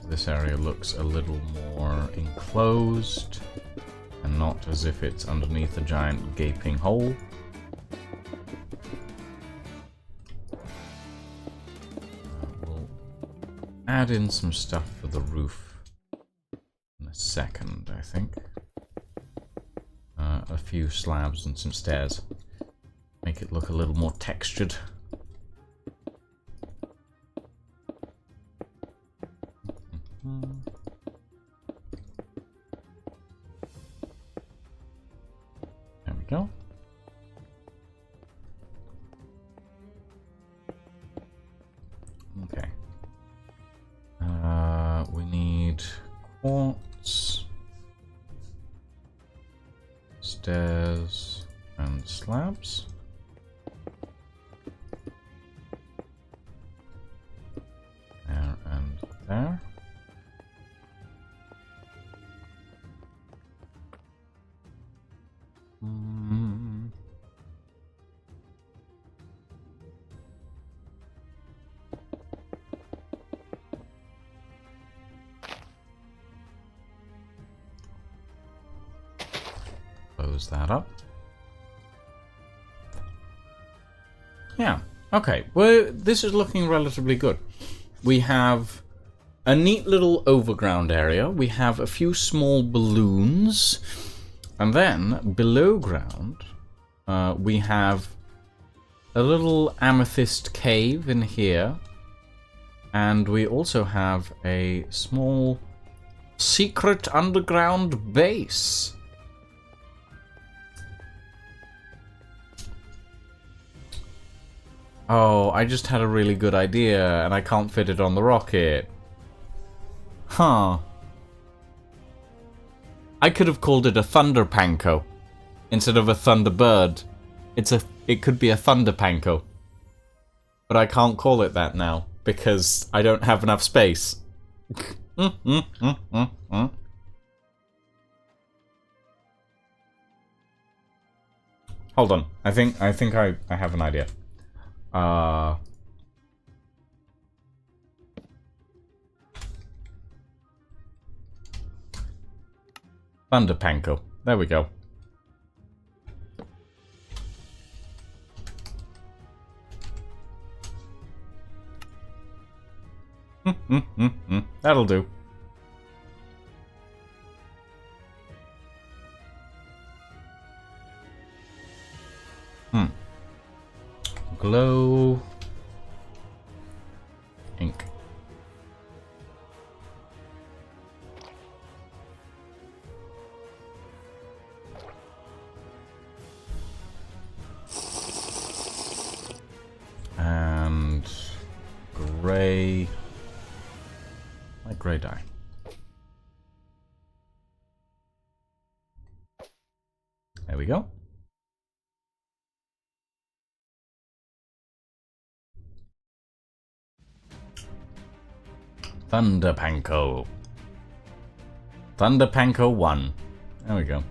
This area looks a little more enclosed and not as if it's underneath a giant gaping hole. We'll add in some stuff for the roof in a second, I think. A few slabs and some stairs. Make it look a little more textured. There we go. Okay. We need quartz. Stairs and slabs. There and there. Close that up. Yeah, okay. Well, this is looking relatively good. We have a neat little overground area. We have a few small balloons. And then, below ground, We have a little amethyst cave in here. And we also have a small secret underground base. Oh, I just had a really good idea, and I can't fit it on the rocket. Huh. I could have called it a Thunder Panko instead of a Thunderbird. It could be a Thunder Panko. But I can't call it that now, because I don't have enough space. Hold on. I think I have an idea. Thunder Panko. There we go. That'll do. Glow ink. And gray. Like grey dye. There we go. Thunder Panko. Thunder Panko 1. There we go.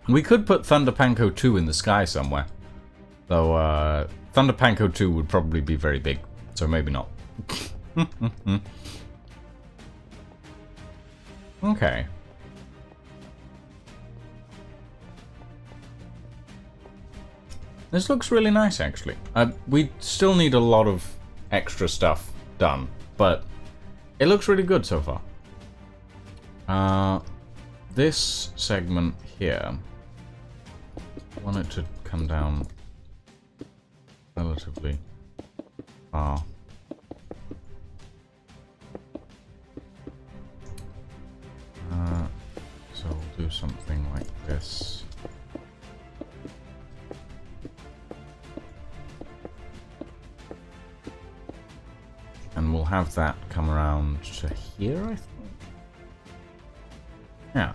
We could put Thunder Panko 2 in the sky somewhere. Though, Thunder Panko 2 would probably be very big. So maybe not. Okay. This looks really nice, actually. We still need a lot of extra stuff done, but it looks really good so far. This segment here, I want it to come down relatively far. So we'll do something like this. And we'll have that come around to here, I think. Yeah.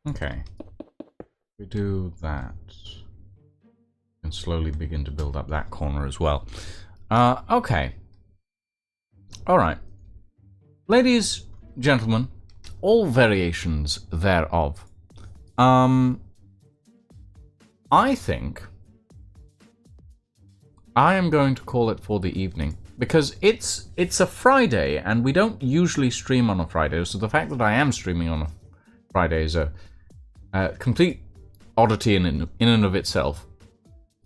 Okay, we do that, and slowly begin to build up that corner as well. Okay. Alright. Ladies, gentlemen, all variations thereof. I think I am going to call it for the evening, because it's a Friday, and we don't usually stream on a Friday, so the fact that I am streaming on a Friday is a complete oddity in and of itself.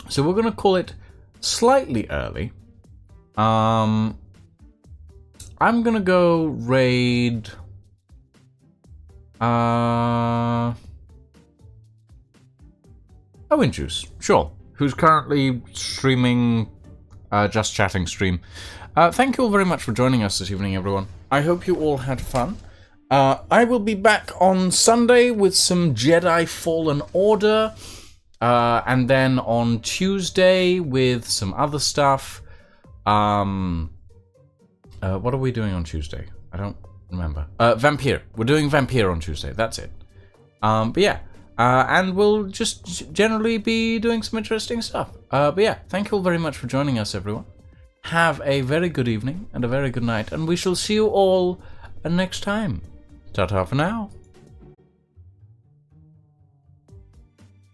So we're going to call it slightly early. I'm going to go raid... Owen Juice, sure. Who's currently streaming Just Chatting stream. Thank you all very much for joining us this evening, everyone. I hope you all had fun. I will be back on Sunday with some Jedi Fallen Order, and then on Tuesday with some other stuff. What are we doing on Tuesday? I don't remember. Vampire. We're doing Vampire on Tuesday. That's it. But yeah, and we'll just generally be doing some interesting stuff. But yeah, thank you all very much for joining us, everyone. Have a very good evening and a very good night, and we shall see you all next time. Ta-ta for now.